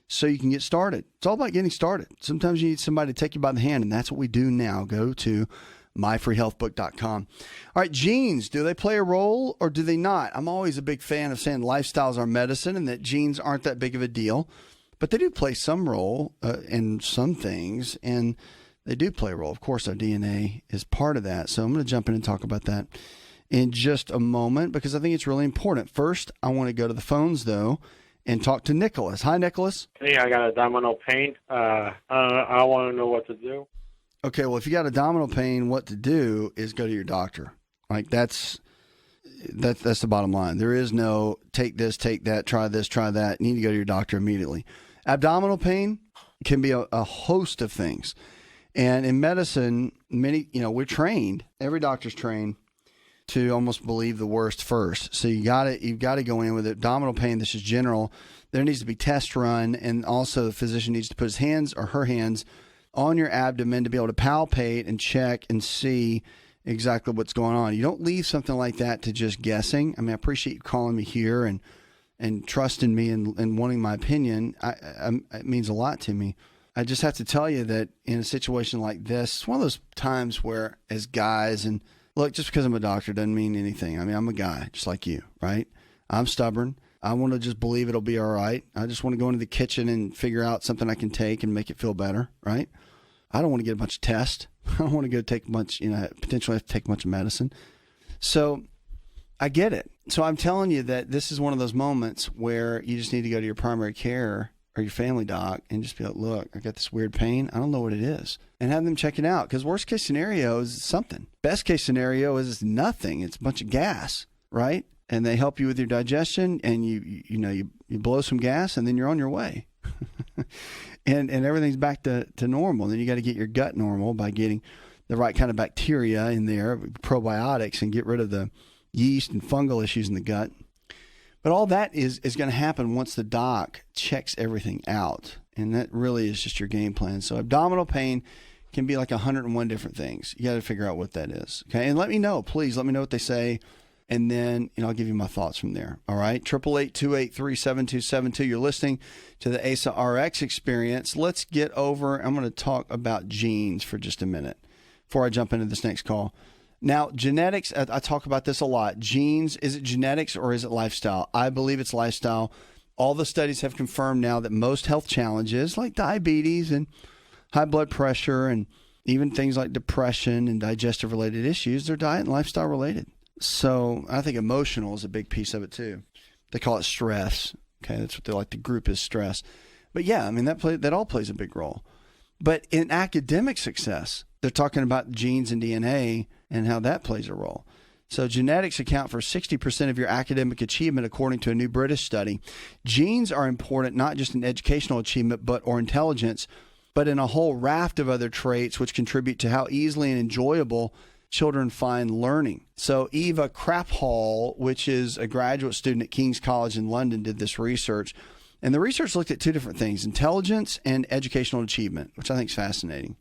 so you can get started. It's all about getting started. Sometimes you need somebody to take you by the hand, and that's what we do now. Go to myfreehealthbook.com. All right, genes, do they play a role or do they not? I'm always a big fan of saying lifestyles are medicine and that genes aren't that big of a deal. But they do play some role in some things, and they do play a role. Of course, our DNA is part of that. So I'm going to jump in and talk about that in just a moment because I think it's really important. First, I want to go to the phones, though, and talk to Nicholas. Hi, Nicholas. Hey, I got abdominal pain. I want to know what to do. Okay, well, if you got abdominal pain, what to do is go to your doctor. Like that's the bottom line. There is no take this, take that, try this, try that. You need to go to your doctor immediately. Abdominal pain can be a host of things. And in medicine, we're trained, every doctor's trained to almost believe the worst first. So you've got to go in with abdominal pain. This is general. There needs to be tests run, and also the physician needs to put his hands or her hands on your abdomen to be able to palpate and check and see exactly what's going on. You don't leave something like that to just guessing. I mean, I appreciate you calling me here and trusting me and wanting my opinion. It means a lot to me. I just have to tell you that in a situation like this, it's one of those times where as guys, and look, just because I'm a doctor doesn't mean anything. I mean, I'm a guy just like you, right? I'm stubborn. I want to just believe it'll be all right. I just want to go into the kitchen and figure out something I can take and make it feel better, right? I don't want to get a bunch of tests. I don't want to go take much, potentially have to take a bunch of medicine. So I get it. So I'm telling you that this is one of those moments where you just need to go to your primary care or your family doc and just be like, look, I got this weird pain. I don't know what it is. And have them check it out. Because worst case scenario is something. Best case scenario is nothing. It's a bunch of gas, right? And they help you with your digestion and you blow some gas and then you're on your way. and everything's back to normal. Then you got to get your gut normal by getting the right kind of bacteria in there, probiotics, and get rid of the yeast and fungal issues in the gut. But all that is going to happen once the doc checks everything out. And that really is just your game plan. So abdominal pain can be like 101 different things. You got to figure out what that is. Okay. And let me know, please let me know what they say. And then, I'll give you my thoughts from there. All right. 888-283-7272. You're listening to the Asa Rx Experience. Let's get over. I'm going to talk about genes for just a minute before I jump into this next call. Now, genetics, I talk about this a lot. Genes, is it genetics or is it lifestyle? I believe it's lifestyle. All the studies have confirmed now that most health challenges like diabetes and high blood pressure and even things like depression and digestive related issues, they're diet and lifestyle related. So I think emotional is a big piece of it too. They call it stress. Okay, that's what they like to group as stress. But yeah, I mean, that all plays a big role. But in academic success, they're talking about genes and DNA and how that plays a role. So genetics account for 60% of your academic achievement, according to a new British study. Genes are important not just in educational achievement or intelligence, but in a whole raft of other traits which contribute to how easily and enjoyable children find learning. So Eva Kraphall, which is a graduate student at King's College in London, did this research. And the research looked at two different things, intelligence and educational achievement, which I think is fascinating.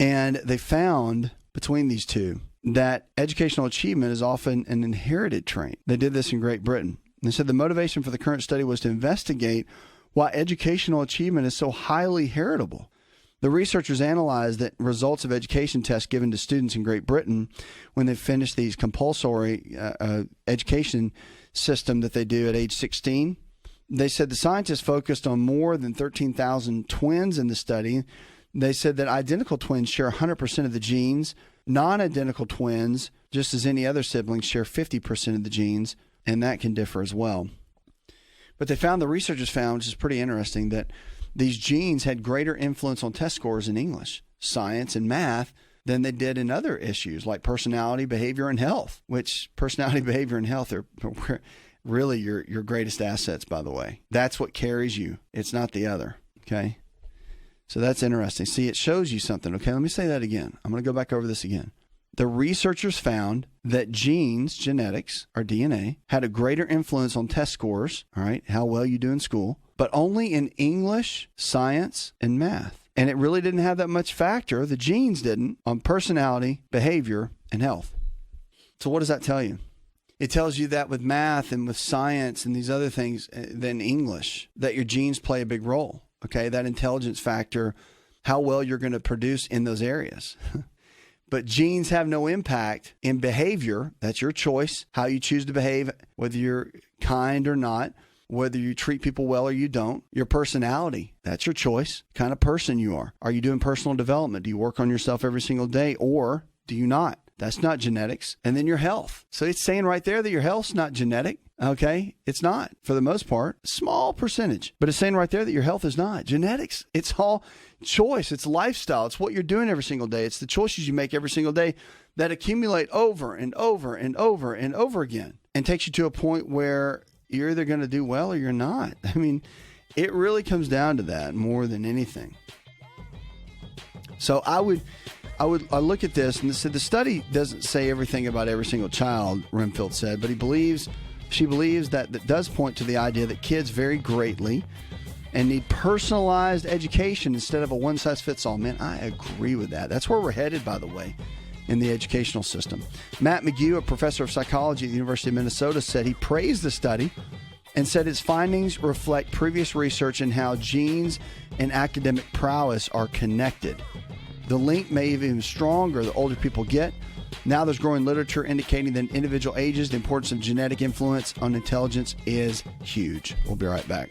And they found between these two that educational achievement is often an inherited trait. They did this in Great Britain. They said the motivation for the current study was to investigate why educational achievement is so highly heritable. The researchers analyzed the results of education tests given to students in Great Britain when they finished these compulsory education system that they do at age 16. They said the scientists focused on more than 13,000 twins in the study. They said that identical twins share 100% of the genes. Non-identical twins, just as any other siblings, share 50% of the genes, and that can differ as well. But the researchers found, which is pretty interesting, that these genes had greater influence on test scores in English, science, and math than they did in other issues like personality, behavior, and health, which personality, behavior, and health are really your greatest assets, by the way. That's what carries you. It's not the other, okay? So that's interesting. See, it shows you something, okay? Let me say that again. I'm going to go back over this again. The researchers found that genes, genetics, or DNA, had a greater influence on test scores, all right, how well you do in school, but only in English, science, and math. And it really didn't have that much factor, the genes didn't, on personality, behavior, and health. So what does that tell you? It tells you that with math and with science and these other things than English, that your genes play a big role, okay? That intelligence factor, how well you're going to produce in those areas. But genes have no impact in behavior. That's your choice, how you choose to behave, whether you're kind or not, whether you treat people well or you don't. Your personality, that's your choice, kind of person you are. Are you doing personal development? Do you work on yourself every single day, or do you not? That's not genetics. And then your health. So it's saying right there that your health's not genetic. Okay, it's not, for the most part, small percentage, but it's saying right there that your health is not genetics. It's all choice. It's lifestyle. It's what you're doing every single day. It's the choices you make every single day that accumulate over and over and over and over again and takes you to a point where you're either going to do well or you're not. I mean, it really comes down to that more than anything. So I look at this and said the study doesn't say everything about every single child, Renfield said, but she believes that does point to the idea that kids vary greatly and need personalized education instead of a one-size-fits-all. Man, I agree with that. That's where we're headed, by the way, in the educational system. Matt McGew, a professor of psychology at the University of Minnesota, said he praised the study and said its findings reflect previous research in how genes and academic prowess are connected. The link may be even stronger the older people get. Now there's growing literature indicating that in individual ages, the importance of genetic influence on intelligence is huge. We'll be right back.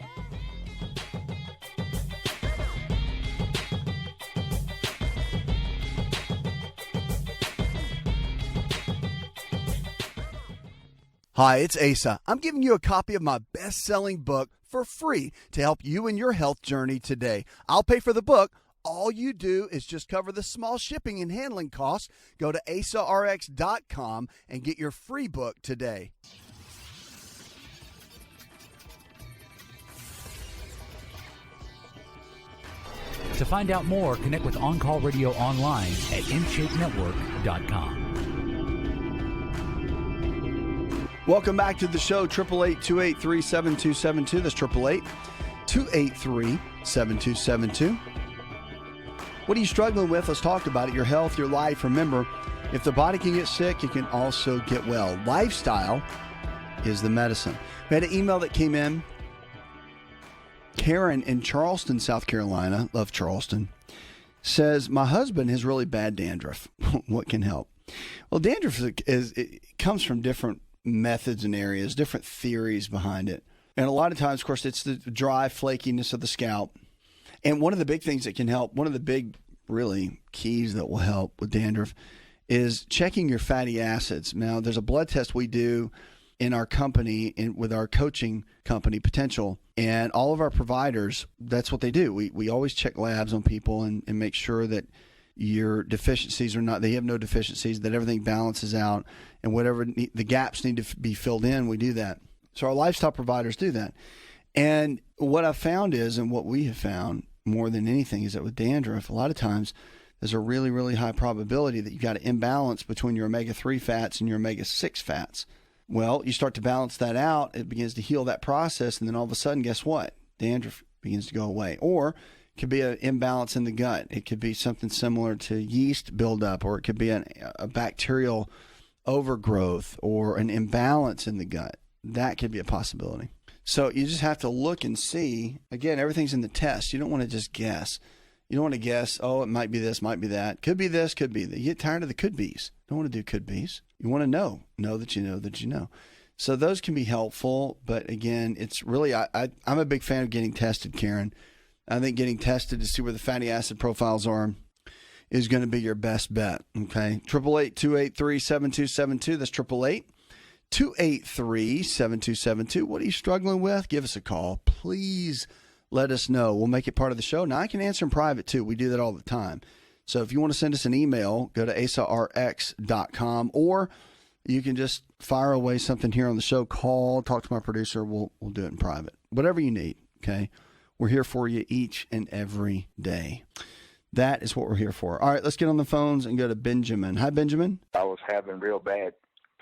Hi, it's Asa. I'm giving you a copy of my best-selling book for free to help you in your health journey today. I'll pay for the book. All you do is just cover the small shipping and handling costs. Go to asarx.com and get your free book today. To find out more, connect with On Call Radio online at InShapeNetwork.com. Welcome back to the show, 888-283-7272. That's 888-283-7272. What are you struggling with? Let's talk about it. Your health, your life. Remember, if the body can get sick, it can also get well. Lifestyle is the medicine. We had an email that came in. Karen in Charleston, South Carolina, love Charleston, says, my husband has really bad dandruff. What can help? Well, dandruff it comes from different methods and areas, different theories behind it. And a lot of times, of course, it's the dry flakiness of the scalp. And one of the big things that can help, one of the big really keys that will help with dandruff is checking your fatty acids. Now, there's a blood test we do in our company with our coaching company, Potential, and all of our providers, that's what they do. We always check labs on people and make sure that your deficiencies are not, they have no deficiencies, that everything balances out, and whatever the gaps need to be filled in, we do that. So our lifestyle providers do that. And what I've found is, and what we have found more than anything, is that with dandruff, a lot of times there's a really, really high probability that you've got an imbalance between your omega-3 fats and your omega-6 fats. Well, you start to balance that out, it begins to heal that process, and then all of a sudden, guess what? Dandruff begins to go away. Or it could be an imbalance in the gut. It could be something similar to yeast buildup, or it could be a bacterial overgrowth or an imbalance in the gut. That could be a possibility. So you just have to look and see. Again, everything's in the test. You don't want to just guess. You don't want to guess, oh, it might be this, might be that. Could be this, could be that. You get tired of the could be's. Don't want to do could be's. You want to know that you know that you know. So those can be helpful, but again, it's really, I'm a big fan of getting tested, Karen. I think getting tested to see where the fatty acid profiles are is going to be your best bet, okay? 888-283-7272. That's 888-283-7272. What are you struggling with? Give us a call. Please let us know. We'll make it part of the show. Now, I can answer in private, too. We do that all the time. So if you want to send us an email, go to asarx.com, or you can just fire away something here on the show. Call, talk to my producer. We'll do it in private. Whatever you need, okay? We're here for you each and every day. That is what we're here for. All right, let's get on the phones and go to Benjamin. Hi, Benjamin. I was having real bad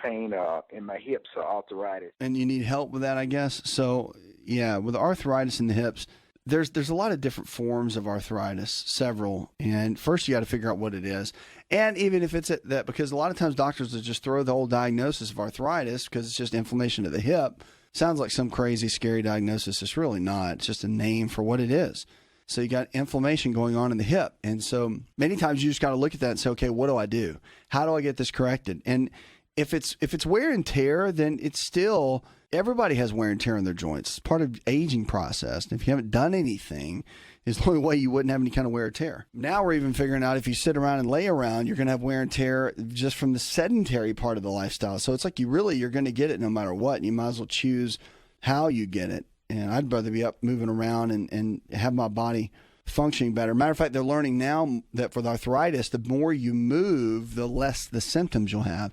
pain in my hips, arthritis. And you need help with that, I guess. So, yeah, with arthritis in the hips, there's a lot of different forms of arthritis, several. And first you got to figure out what it is. And even if it's that, because a lot of times doctors will just throw the whole diagnosis of arthritis because it's just inflammation of the hip. Sounds like some crazy, scary diagnosis. It's really not. It's just a name for what it is. So you got inflammation going on in the hip. And so many times you just got to look at that and say, okay, what do I do? How do I get this corrected? And if it's wear and tear, then it's still, everybody has wear and tear in their joints. It's part of the aging process. And if you haven't done anything, it's the only way you wouldn't have any kind of wear or tear. Now we're even figuring out if you sit around and lay around, you're going to have wear and tear just from the sedentary part of the lifestyle. So it's like you're going to get it no matter what. And you might as well choose how you get it. And I'd rather be up moving around and have my body functioning better. Matter of fact, they're learning now that for the arthritis, the more you move, the less the symptoms you'll have.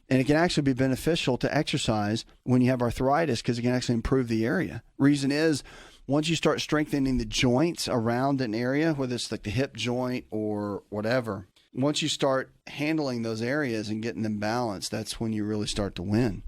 And it can actually be beneficial to exercise when you have arthritis because it can actually improve the area. Reason is, once you start strengthening the joints around an area, whether it's like the hip joint or whatever, once you start handling those areas and getting them balanced, that's when you really start to win.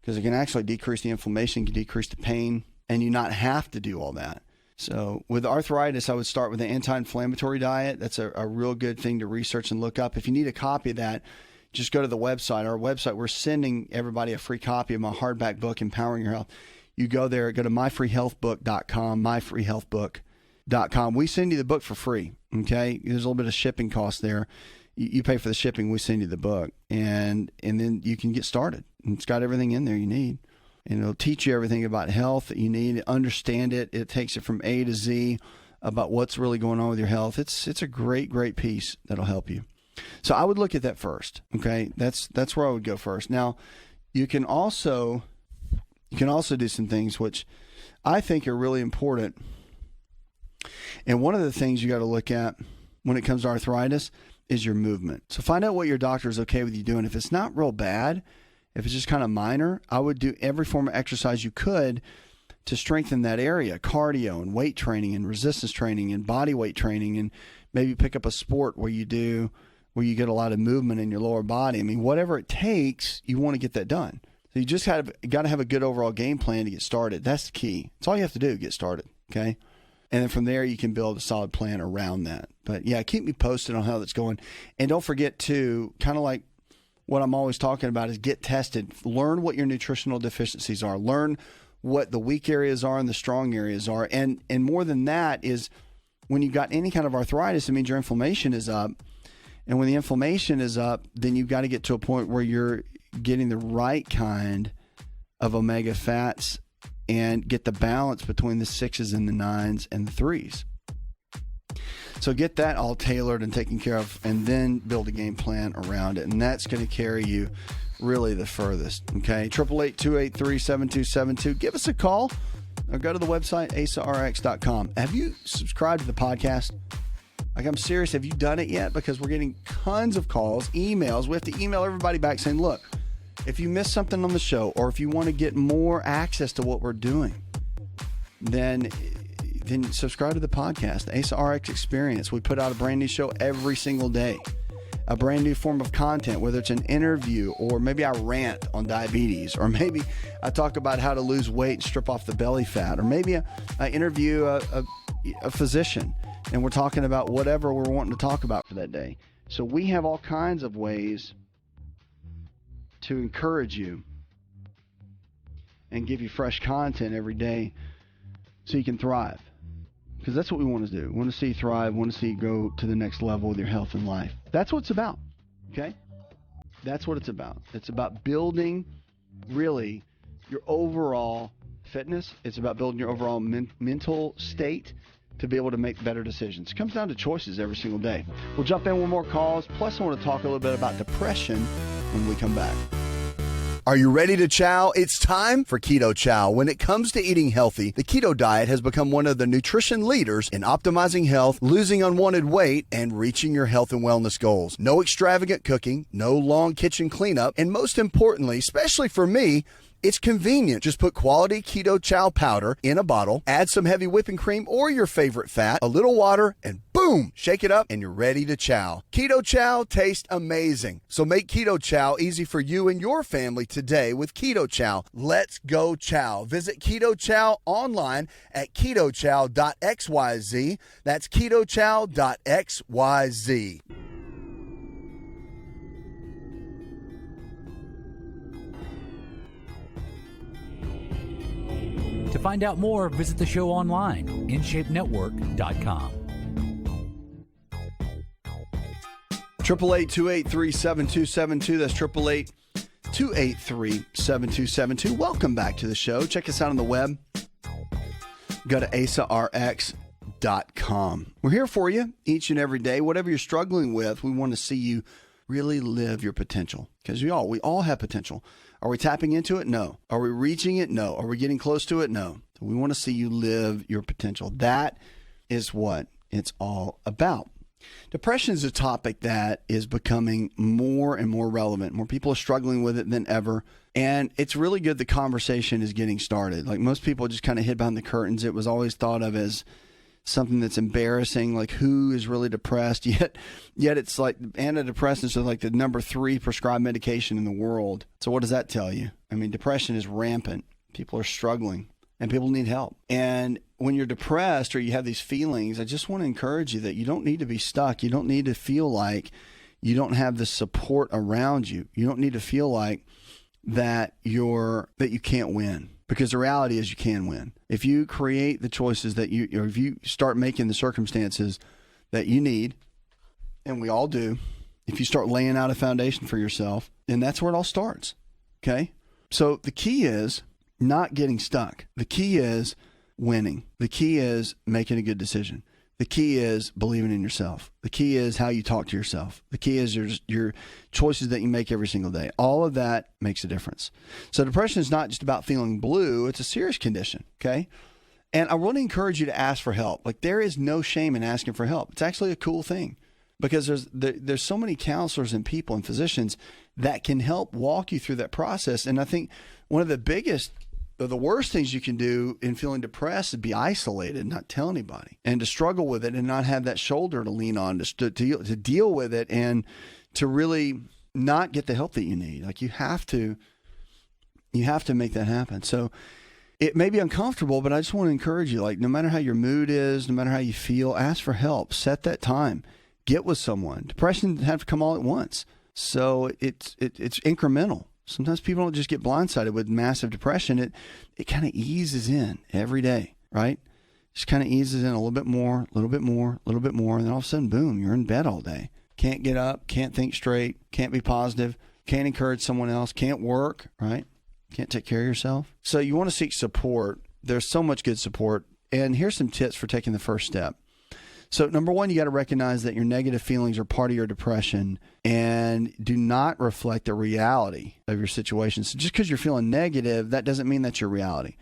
Because it can actually decrease the inflammation, can decrease the pain, and you not have to do all that. So with arthritis, I would start with an anti-inflammatory diet. That's a real good thing to research and look up. If you need a copy of that, just go to the website. Our website, we're sending everybody a free copy of my hardback book, Empowering Your Health. You go there, go to myfreehealthbook.com, myfreehealthbook.com. We send you the book for free, okay? There's a little bit of shipping cost there. You pay for the shipping, we send you the book, and then you can get started. It's got everything in there you need. And it'll teach you everything about health that you need, understand it. It takes it from A to Z about what's really going on with your health. It's a great, great piece that'll help you. So I would look at that first, okay? That's where I would go first. Now, you can also do some things which I think are really important. And one of the things you got to look at when it comes to arthritis is your movement. So find out what your doctor is okay with you doing. If it's not real bad, if it's just kind of minor, I would do every form of exercise you could to strengthen that area, cardio and weight training and resistance training and body weight training, and maybe pick up a sport where you get a lot of movement in your lower body. I mean, whatever it takes, you want to get that done. So you just got to have a good overall game plan to get started. That's the key. That's all you have to do, get started, okay? And then from there, you can build a solid plan around that. But, yeah, keep me posted on how that's going. And don't forget to, kind of like what I'm always talking about, is get tested. Learn what your nutritional deficiencies are. Learn what the weak areas are and the strong areas are. And more than that is when you've got any kind of arthritis, it means your inflammation is up. And when the inflammation is up, then you've got to get to a point where you're getting the right kind of omega fats and get the balance between the 6s and the 9s and the 3s. So get that all tailored and taken care of, and then build a game plan around it. And that's going to carry you really the furthest. Okay, 888-283-7272. Give us a call or go to the website, asarx.com. Have you subscribed to the podcast? Like, I'm serious. Have you done it yet? Because we're getting tons of calls, emails. We have to email everybody back saying, look, if you missed something on the show, or if you want to get more access to what we're doing, then subscribe to the podcast, Asa Rx Experience. We put out a brand new show every single day, a brand new form of content, whether it's an interview, or maybe I rant on diabetes, or maybe I talk about how to lose weight and strip off the belly fat, or maybe I interview a physician, and we're talking about whatever we're wanting to talk about for that day. So we have all kinds of ways to encourage you and give you fresh content every day so you can thrive. because that's what we want to do. We want to see you thrive. We want to see you go to the next level with your health and life. That's what it's about, okay? That's what it's about. It's about building, really, your overall fitness. It's about building your overall mental state to be able to make better decisions. It comes down to choices every single day. We'll jump in with more calls. Plus, I want to talk a little bit about depression when we come back. Are you ready to chow? It's time for Keto Chow. When it comes to eating healthy, the keto diet has become one of the nutrition leaders in optimizing health, losing unwanted weight, and reaching your health and wellness goals. No extravagant cooking, no long kitchen cleanup, and most importantly, especially for me, it's convenient. Just put quality Keto Chow powder in a bottle, add some heavy whipping cream or your favorite fat, a little water, and boom, shake it up and you're ready to chow. Keto Chow tastes amazing. So make Keto Chow easy for you and your family today with Keto Chow. Let's go chow. Visit Keto Chow online at ketochow.xyz. That's ketochow.xyz. To find out more, visit the show online, InShapeNetwork.com. 888-283-7272. That's 888-283-7272. Welcome back to the show. Check us out on the web. Go to asarx.com. We're here for you each and every day. Whatever you're struggling with, we want to see you really live your potential. Because we all have potential. Are we tapping into it? No. Are we reaching it? No. Are we getting close to it? No. So we want to see you live your potential. That is what it's all about. Depression is a topic that is becoming more and more relevant. More people are struggling with it than ever. And it's really good the conversation is getting started. Like most people just kind of hid behind the curtains. It was always thought of as something that's embarrassing, like who is really depressed, yet it's like antidepressants are like the number 3 prescribed medication in the world. So what does that tell you? I mean, depression is rampant. People are struggling and people need help. And when you're depressed or you have these feelings, I just want to encourage you that you don't need to be stuck. You don't need to feel like you don't have the support around you. You don't need to feel like that you can't win. Because the reality is you can win. If you create the choices or if you start making the circumstances that you need, and we all do, if you start laying out a foundation for yourself, then that's where it all starts. Okay? So the key is not getting stuck. The key is winning. The key is making a good decision. The key is believing in yourself. The key is how you talk to yourself. The key is your choices that you make every single day. All of that makes a difference. So depression is not just about feeling blue. It's a serious condition, okay? And I want to encourage you to ask for help. Like there is no shame in asking for help. It's actually a cool thing because there's so many counselors and people and physicians that can help walk you through that process. And I think one of the biggest the worst things you can do in feeling depressed is be isolated and not tell anybody and to struggle with it and not have that shoulder to lean on to deal with it and to really not get the help that you need. Like you have to make that happen. So it may be uncomfortable, but I just want to encourage you, like no matter how your mood is, no matter how you feel, ask for help, set that time, get with someone. Depression doesn't have to come all at once. So it's incremental. Sometimes people don't just get blindsided with massive depression. It kind of eases in every day, right? Just kind of eases in a little bit more, a little bit more, a little bit more. And then all of a sudden, boom, you're in bed all day. Can't get up, can't think straight, can't be positive, can't encourage someone else, can't work, right? Can't take care of yourself. So you want to seek support. There's so much good support. And here's some tips for taking the first step. So number one, you got to recognize that your negative feelings are part of your depression and do not reflect the reality of your situation. So just because you're feeling negative, that doesn't mean that's your reality.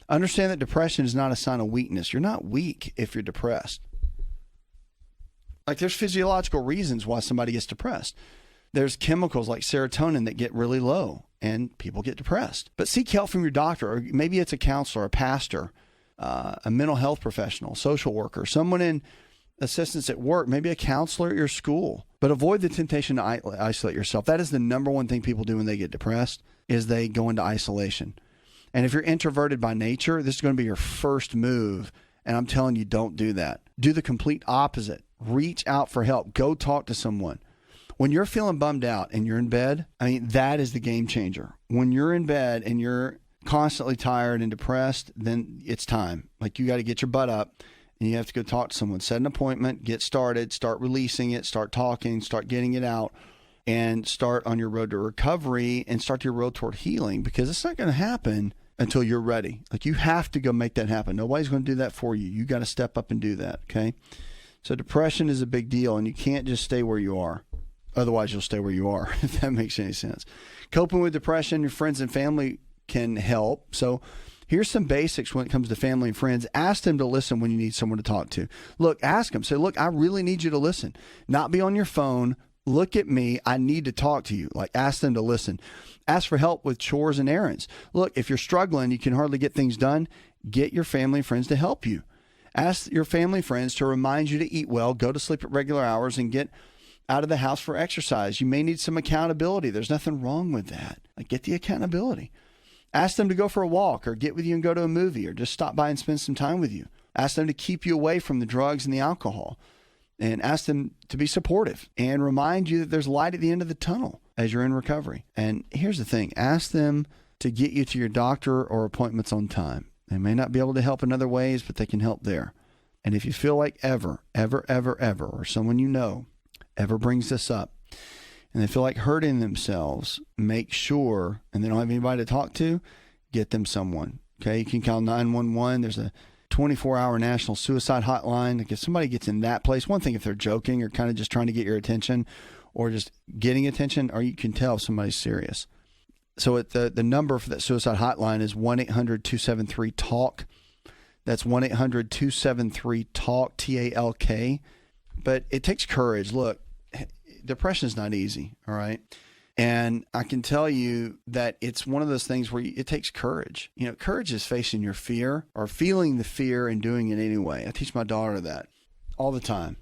Understand that depression is not a sign of weakness. You're not weak if you're depressed. Like there's physiological reasons why somebody gets depressed. There's chemicals like serotonin that get really low and people get depressed. But seek help from your doctor, or maybe it's a counselor, a pastor, a mental health professional, social worker, someone in assistance at work, maybe a counselor at your school. But avoid the temptation to isolate yourself. That is the number one thing people do when they get depressed, is they go into isolation. And if you're introverted by nature, this is going to be your first move. And I'm telling you, don't do that. Do the complete opposite. Reach out for help. Go talk to someone. When you're feeling bummed out and you're in bed, I mean, that is the game changer. When you're in bed and you're constantly tired and depressed, then it's time. Like you got to get your butt up and you have to go talk to someone. Set an appointment, get started, start releasing it, start talking, start getting it out, and start on your road to recovery and start your road toward healing, because it's not going to happen until you're ready. Like, you have to go make that happen. Nobody's going to do that for you. You got to step up and do that, okay? So depression is a big deal, and you can't just stay where you are. Otherwise, you'll stay where you are, if that makes any sense. Coping with depression, your friends and family can help. So here's some basics when it comes to family and friends. Ask them to listen when you need someone to talk to. Look, ask them. Say, look, I really need you to listen. Not be on your phone. Look at me. I need to talk to you. Like, ask them to listen. Ask for help with chores and errands. Look, if you're struggling, you can hardly get things done, get your family and friends to help you. Ask your family and friends to remind you to eat well, go to sleep at regular hours, and get out of the house for exercise. You may need some accountability. There's nothing wrong with that. Like, get the accountability. Ask them to go for a walk or get with you and go to a movie or just stop by and spend some time with you. Ask them to keep you away from the drugs and the alcohol, and ask them to be supportive and remind you that there's light at the end of the tunnel as you're in recovery. And here's the thing. Ask them to get you to your doctor or appointments on time. They may not be able to help in other ways, but they can help there. And if you feel like ever, or someone you know ever brings this up, and they feel like hurting themselves, make sure, and they don't have anybody to talk to, get them someone. Okay, you can call 911. There's a 24-hour national suicide hotline. Like, if somebody gets in that place, one thing if they're joking or kind of just trying to get your attention or just getting attention, or you can tell if somebody's serious. So the number for that suicide hotline is 1-800-273-TALK. That's 1-800-273-TALK, T-A-L-K. But it takes courage. Look, depression is not easy, all right? And I can tell you that it's one of those things where it takes courage. You know, courage is facing your fear or feeling the fear and doing it anyway. I teach my daughter that all the time.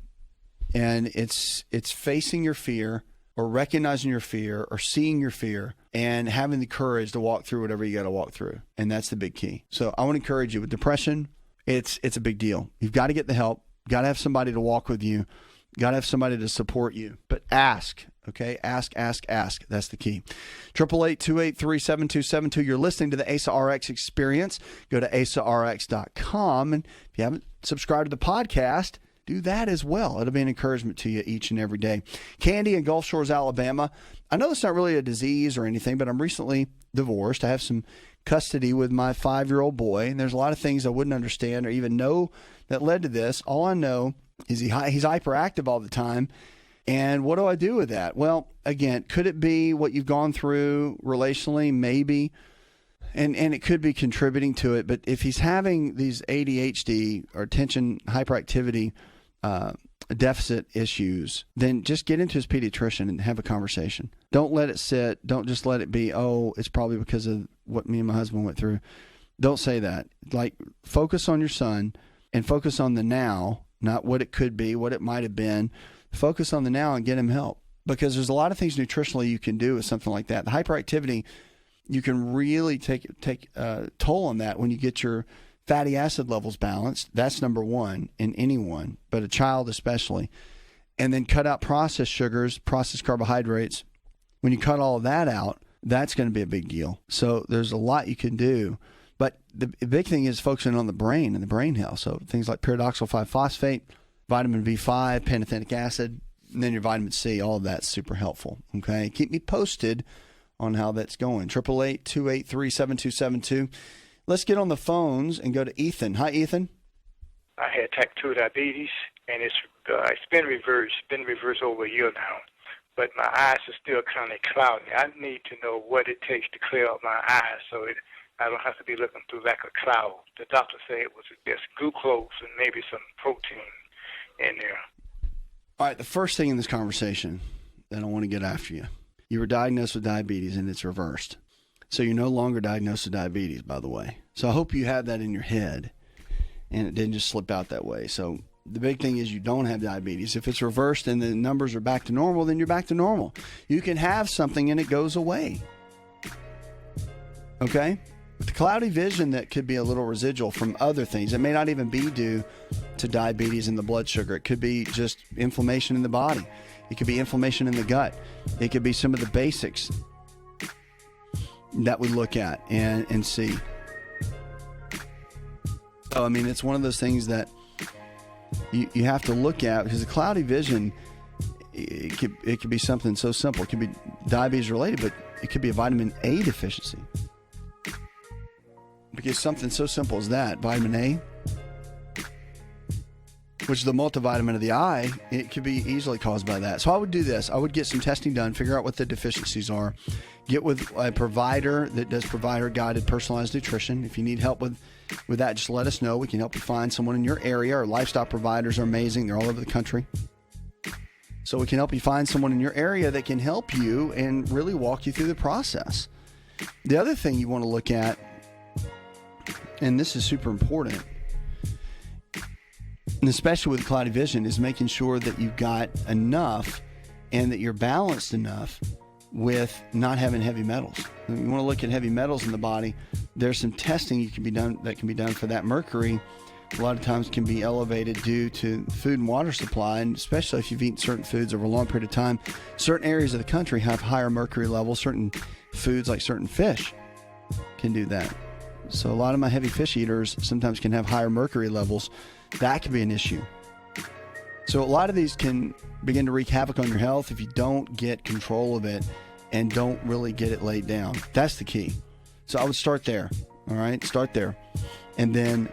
And it's facing your fear or recognizing your fear or seeing your fear and having the courage to walk through whatever you got to walk through. And that's the big key. So I want to encourage you with depression. It's a big deal. You've got to get the help. Got to have somebody to walk with you. Got to have somebody to support you. But ask, okay? Ask. That's the key. 888-283-7272. You're listening to the Asa Rx Experience. Go to asarx.com. And if you haven't subscribed to the podcast, do that as well. It'll be an encouragement to you each and every day. Candy in Gulf Shores, Alabama. I know it's not really a disease or anything, but I'm recently divorced. I have some custody with my 5-year-old boy, and there's a lot of things I wouldn't understand or even know that led to this. All I know is he's hyperactive all the time. And what do I do with that? Well, again, could it be what you've gone through relationally? Maybe. And it could be contributing to it. But if he's having these ADHD or attention hyperactivity deficit issues, then just get into his pediatrician and have a conversation. Don't let it sit. Don't just let it be, oh, it's probably because of what me and my husband went through. Don't say that. Like, focus on your son and focus on the now, not what it could be, what it might have been. Focus on the now and get him help, because there's a lot of things nutritionally you can do with something like that. The hyperactivity, you can really take a toll on that when you get your fatty acid levels balanced. That's number one in anyone, but a child especially. And then cut out processed sugars, processed carbohydrates. When you cut all of that out, that's going to be a big deal. So there's a lot you can do. But the big thing is focusing on the brain and the brain health. So things like pyridoxal 5-phosphate, vitamin B5, pantothenic acid, and then your vitamin C, all of that's super helpful. Okay, keep me posted on how that's going. 888-283-7272. Let's get on the phones and go to Ethan. Hi, Ethan. I had type 2 diabetes, and it's been reversed. It's been reversed over a year now, but my eyes are still kind of cloudy. I need to know what it takes to clear up my eyes so I don't have to be looking through like a cloud. The doctor said it was just glucose and maybe some protein in there. All right, the first thing in this conversation that I want to get after you. You were diagnosed with diabetes and it's reversed. So you're no longer diagnosed with diabetes, by the way. So I hope you have that in your head and it didn't just slip out that way. So the big thing is you don't have diabetes. If it's reversed and the numbers are back to normal, then you're back to normal. You can have something and it goes away. Okay? With the cloudy vision, that could be a little residual from other things. It may not even be due to diabetes and the blood sugar. It could be just inflammation in the body. It could be inflammation in the gut. It could be some of the basics that we look at and see. So, I mean, it's one of those things that you have to look at, because the cloudy vision, it could be something so simple. It could be diabetes related, but it could be a vitamin A deficiency. Because something so simple as that, vitamin A, which is the multivitamin of the eye, it could be easily caused by that. So I would do this. I would get some testing done, figure out what the deficiencies are, get with a provider that does provider-guided personalized nutrition. If you need help with that, just let us know. We can help you find someone in your area. Our lifestyle providers are amazing. They're all over the country. So we can help you find someone in your area that can help you and really walk you through the process. The other thing you want to look at, and this is super important, and especially with cloudy vision, is making sure that you've got enough and that you're balanced enough with not having heavy metals. You want to look at heavy metals in the body. There's some testing that can be done for that. Mercury, a lot of times, can be elevated due to food and water supply, and especially if you've eaten certain foods over a long period of time. Certain areas of the country have higher mercury levels. Certain foods, like certain fish, can do that. So a lot of my heavy fish eaters sometimes can have higher mercury levels. That can be an issue. So a lot of these can begin to wreak havoc on your health if you don't get control of it and don't really get it laid down. That's the key. So I would start there. All right, start there. And then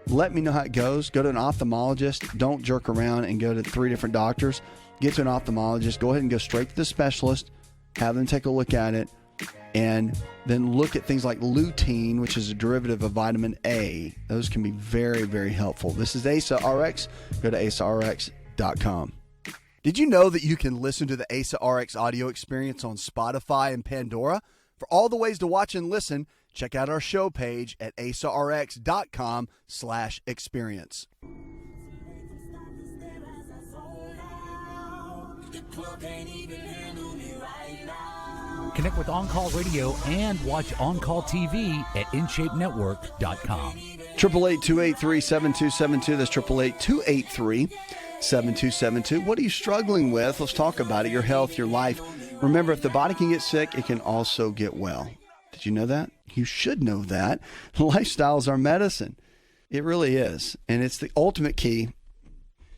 let me know how it goes. Go to an ophthalmologist. Don't jerk around and go to 3 different doctors. Get to an ophthalmologist. Go ahead and go straight to the specialist. Have them take a look at it. And then look at things like lutein, which is a derivative of vitamin A. Those can be very, very helpful. This is Asa Rx. Go to asarx.com. Did you know that you can listen to the Asa Rx audio experience on Spotify and Pandora? For all the ways to watch and listen, check out our show page at asarx.com/experience. Connect with On Call Radio and watch On Call TV at InShapeNetwork.com. 888-283-7272. That's 888-283-7272. What are you struggling with? Let's talk about it. Your health, your life. Remember, if the body can get sick, it can also get well. Did you know that? You should know that. Lifestyle is our medicine. It really is. And it's the ultimate key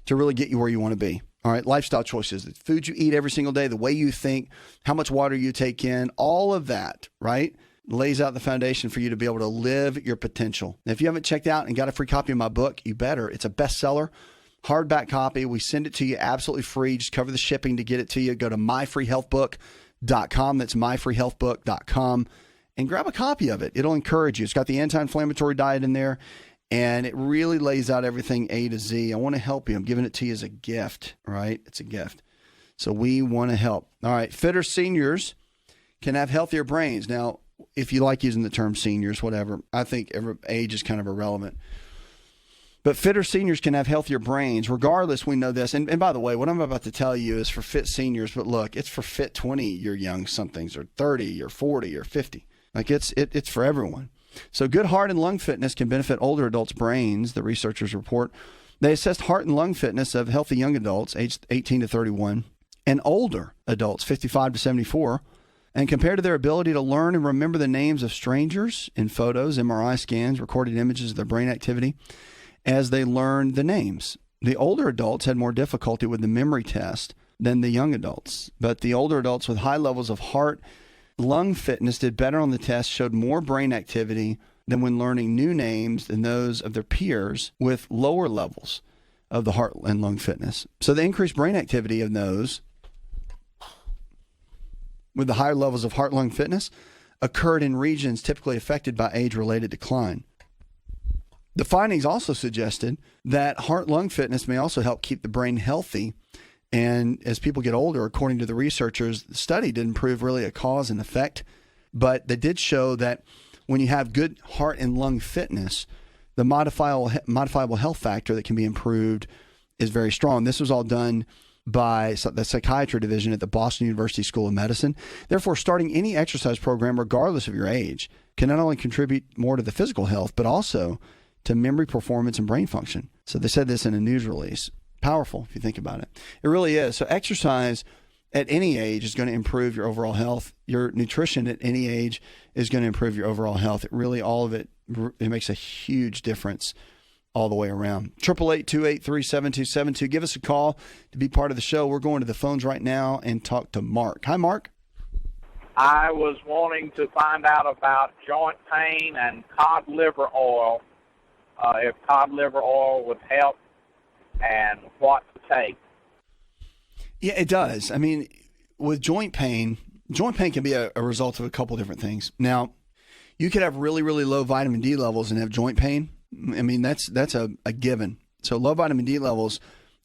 to really get you where you want to be. All right, lifestyle choices, the food you eat every single day, the way you think, how much water you take in, all of that, right, lays out the foundation for you to be able to live your potential. Now, if you haven't checked out and got a free copy of my book, you better. It's a bestseller, hardback copy. We send it to you absolutely free. Just cover the shipping to get it to you. Go to myfreehealthbook.com. That's myfreehealthbook.com and grab a copy of it. It'll encourage you. It's got the anti-inflammatory diet in there. And it really lays out everything A to Z. I want to help you. I'm giving it to you as a gift, right? It's a gift. So we want to help. All right. Fitter seniors can have healthier brains. Now, if you like using the term seniors, whatever, I think every age is kind of irrelevant. But fitter seniors can have healthier brains. Regardless, we know this. And by the way, what I'm about to tell you is for fit seniors. But look, it's for fit 20-year young somethings, or 30 or 40 or 50. Like it's for everyone. So good heart and lung fitness can benefit older adults' brains, the researchers report. They assessed heart and lung fitness of healthy young adults aged 18 to 31 and older adults 55 to 74 and compared to their ability to learn and remember the names of strangers in photos, MRI scans, recorded images of their brain activity as they learned the names. The older adults had more difficulty with the memory test than the young adults, but the older adults with high levels of heart lung fitness did better on the test, showed more brain activity than when learning new names than those of their peers with lower levels of the heart and lung fitness. So the increased brain activity of those with the higher levels of heart-lung fitness occurred in regions typically affected by age-related decline. The findings also suggested that heart-lung fitness may also help keep the brain healthy. And as people get older, according to the researchers, the study didn't prove really a cause and effect, but they did show that when you have good heart and lung fitness, the modifiable health factor that can be improved is very strong. This was all done by the psychiatry division at the Boston University School of Medicine. Therefore, starting any exercise program, regardless of your age, can not only contribute more to the physical health, but also to memory, performance, and brain function. So they said this in a news release. Powerful if you think about it. It really is. So exercise at any age is going to improve your overall health. Your nutrition at any age is going to improve your overall health. It really, all of it, it makes a huge difference all the way around. 888-283-7272. Give us a call to be part of the show. We're going to the phones right now and talk to Mark. Hi, Mark. I was wanting to find out about joint pain and cod liver oil, if cod liver oil would help, and what to take. Yeah, it does. I mean, with joint pain can be a result of a couple different things. Now, you could have really, really low vitamin D levels and have joint pain. I mean, that's a given. So low vitamin D levels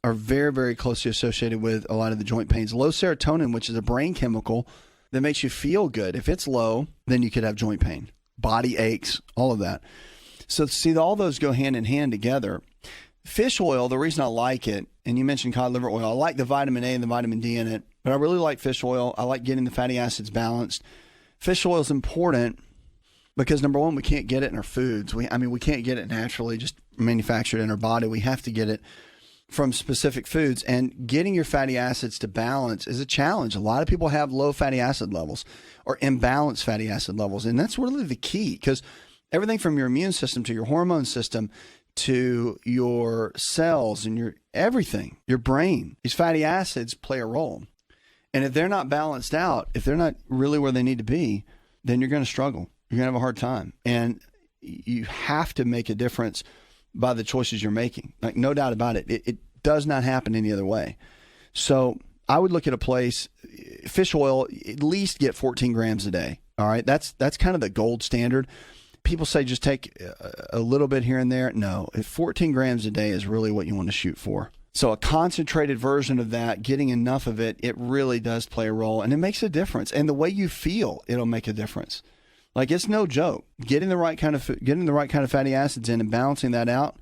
are very, very closely associated with a lot of the joint pains. Low serotonin, which is a brain chemical that makes you feel good. If it's low, then you could have joint pain, body aches, all of that. So see, all those go hand in hand together. Fish oil, the reason I like it, and you mentioned cod liver oil, I like the vitamin A and the vitamin D in it, but I really like fish oil. I like getting the fatty acids balanced. Fish oil is important because, number one, we can't get it in our foods. We can't get it naturally, just manufactured in our body. We have to get it from specific foods, and getting your fatty acids to balance is a challenge. A lot of people have low fatty acid levels or imbalanced fatty acid levels, and that's really the key, because everything from your immune system to your hormone system to your cells and your everything, your brain, these fatty acids play a role. And if they're not balanced out, if they're not really where they need to be, then you're going to struggle. You're going to have a hard time. And you have to make a difference by the choices you're making. Like, no doubt about it. It does not happen any other way. So I would look at a place, fish oil, at least get 14 grams a day. All right. That's kind of the gold standard. People say just take a little bit here and there. No, 14 grams a day is really what you want to shoot for. So a concentrated version of that, getting enough of it, it really does play a role, and it makes a difference. And the way you feel, it'll make a difference. Like, it's no joke. Getting the right kind of fatty acids in and balancing that out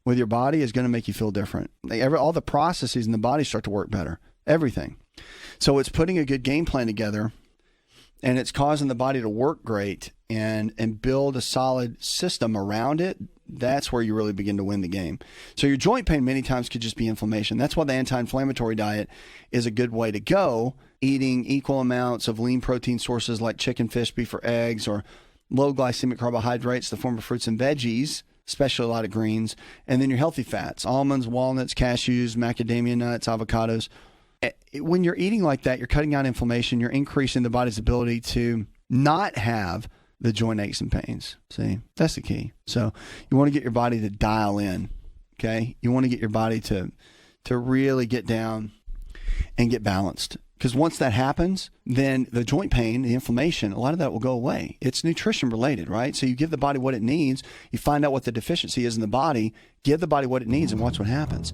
with your body is going to make you feel different. All the processes in the body start to work better. Everything. So it's putting a good game plan together, and it's causing the body to work great and build a solid system around it. That's where you really begin to win the game. So your joint pain many times could just be inflammation. That's why the anti-inflammatory diet is a good way to go. Eating equal amounts of lean protein sources like chicken, fish, beef, or eggs, or low glycemic carbohydrates, the form of fruits and veggies, especially a lot of greens, and then your healthy fats, almonds, walnuts, cashews, macadamia nuts, avocados. When you're eating like that, you're cutting out inflammation. You're increasing the body's ability to not have the joint aches and pains. See, that's the key. So you want to get your body to dial in, okay? You want to get your body to really get down and get balanced. Because once that happens, then the joint pain, the inflammation, a lot of that will go away. It's nutrition related, right? So you give the body what it needs. You find out what the deficiency is in the body, give the body what it needs, and watch what happens.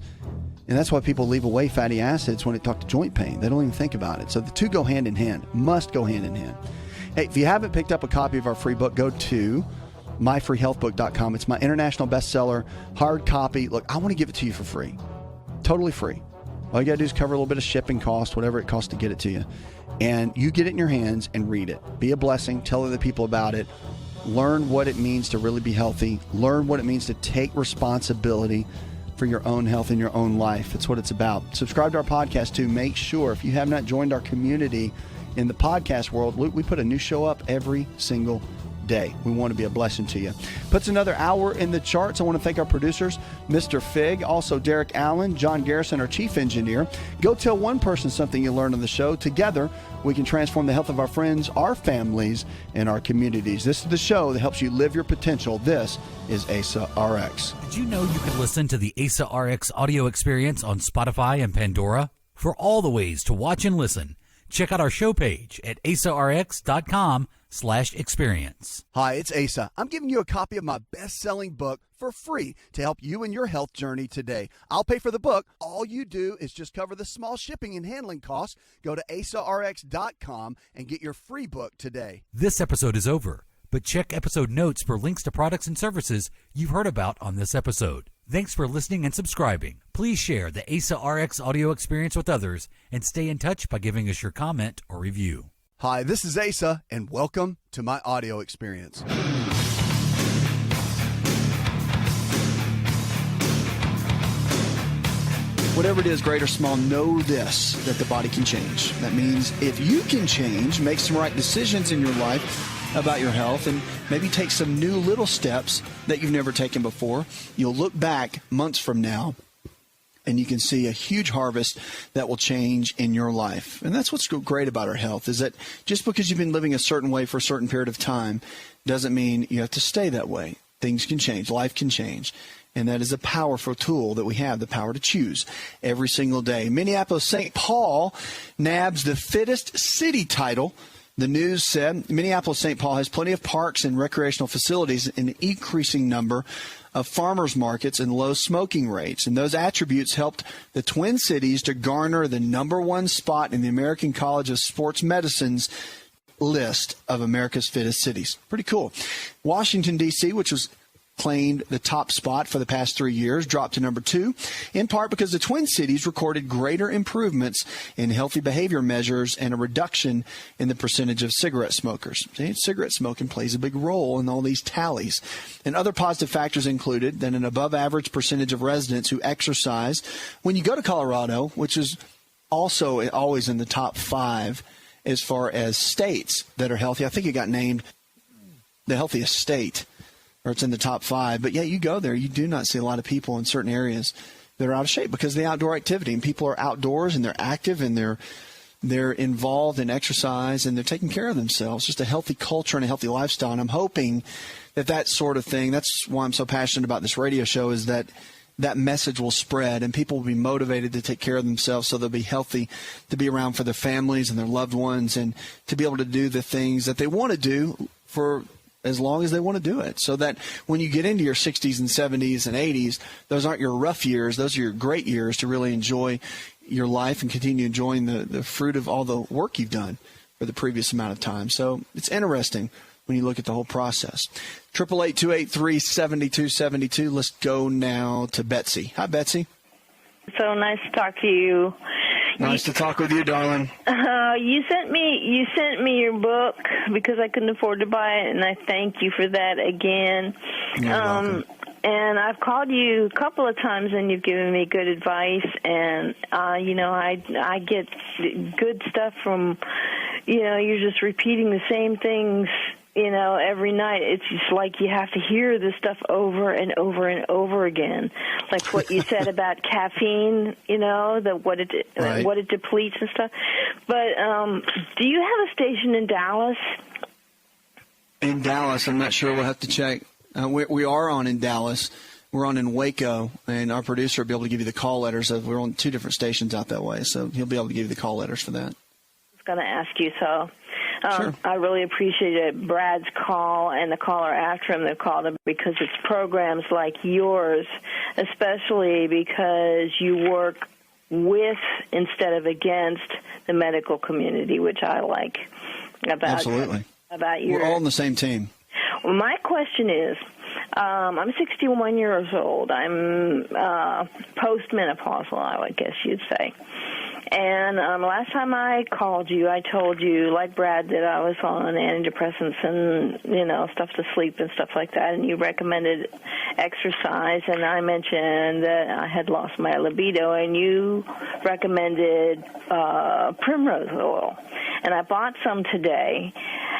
And that's why people leave away fatty acids when they talk to joint pain. They don't even think about it. So the two go hand in hand, must go hand in hand. Hey, if you haven't picked up a copy of our free book, go to myfreehealthbook.com. It's my international bestseller, hard copy. Look, I want to give it to you for free, totally free. All you got to do is cover a little bit of shipping cost, whatever it costs to get it to you. And you get it in your hands and read it. Be a blessing. Tell other people about it. Learn what it means to really be healthy. Learn what it means to take responsibility for your own health and your own life. It's what it's about. Subscribe to our podcast too. Make sure, if you have not joined our community in the podcast world, we put a new show up every single day. We want to be a blessing to you. Puts another hour in the charts. I want to thank our producers, Mr. Fig, also Derek Allen, John Garrison, our chief engineer. Go tell one person something you learned on the show. Together, we can transform the health of our friends, our families, and our communities. This is the show that helps you live your potential. This is Asa Rx. Did you know you can listen to the Asa Rx audio experience on Spotify and Pandora? For all the ways to watch and listen, check out our show page at asarx.com/experience. Hi, it's Asa. I'm giving you a copy of my best-selling book for free to help you in your health journey today. I'll pay for the book. All you do is just cover the small shipping and handling costs. Go to asarx.com and get your free book today. This episode is over, but check episode notes for links to products and services you've heard about on this episode. Thanks for listening and subscribing. Please share the Asa Rx audio experience with others and stay in touch by giving us your comment or review. Hi, this is Asa, and welcome to my audio experience. Whatever it is, great or small, know this, that the body can change. That means if you can change, make some right decisions in your life about your health, and maybe take some new little steps, that you've never taken before. You'll look back months from now, and you can see a huge harvest that will change in your life. And that's what's great about our health, is that just because you've been living a certain way for a certain period of time doesn't mean you have to stay that way. Things can change. Life can change. And that is a powerful tool that we have, the power to choose every single day. Minneapolis-St. Paul nabs the fittest city title. The news said Minneapolis-St. Paul has plenty of parks and recreational facilities, an increasing number of farmers markets, and low smoking rates. And those attributes helped the Twin Cities to garner the #1 spot in the American College of Sports Medicine's list of America's fittest cities. Pretty cool. Washington, D.C., which was claimed the top spot for the past 3 years, dropped to #2, in part because the Twin Cities recorded greater improvements in healthy behavior measures and a reduction in the percentage of cigarette smokers. See, cigarette smoking plays a big role in all these tallies. And other positive factors included that an above-average percentage of residents who exercise. When you go to Colorado, which is also always in the top 5 as far as states that are healthy, I think it got named the healthiest state, or it's in the top 5. But, yeah, you go there, you do not see a lot of people in certain areas that are out of shape because of the outdoor activity. And people are outdoors, and they're active, and they're involved in exercise, and they're taking care of themselves. Just a healthy culture and a healthy lifestyle. And I'm hoping that sort of thing, that's why I'm so passionate about this radio show, is that message will spread, and people will be motivated to take care of themselves so they'll be healthy, to be around for their families and their loved ones, and to be able to do the things that they want to do for as long as they want to do it, so that when you get into your 60s and 70s and 80s, those aren't your rough years. Those are your great years to really enjoy your life and continue enjoying the fruit of all the work you've done for the previous amount of time. So it's interesting when you look at the whole process. 888-283-7272. Let's go now to Betsy. Hi, Betsy. So nice to talk to you. Nice to talk with you, darling. You sent me your book because I couldn't afford to buy it, and I thank you for that again. You're welcome. And I've called you a couple of times, and you've given me good advice. And I get good stuff from, you're just repeating the same things, every night. It's just like you have to hear this stuff over and over and over again. Like what you said about caffeine, what it depletes and stuff. But do you have a station in Dallas? In Dallas, I'm not sure. We'll have to check. We are on in Dallas. We're on in Waco, and our producer will be able to give you the call letters. We're on 2 different stations out that way, so he'll be able to give you the call letters for that. I was going to ask you, so sure. I really appreciated Brad's call and the caller after him that called him, because it's programs like yours, especially because you work with instead of against the medical community, which I like Absolutely. About your. We're all on the same team. Well, my question is, I'm 61 years old. I'm postmenopausal, I guess you'd say. And last time I called you, I told you, like Brad, that I was on antidepressants and, stuff to sleep and stuff like that, and you recommended exercise, and I mentioned that I had lost my libido, and you recommended primrose oil. And I bought some today,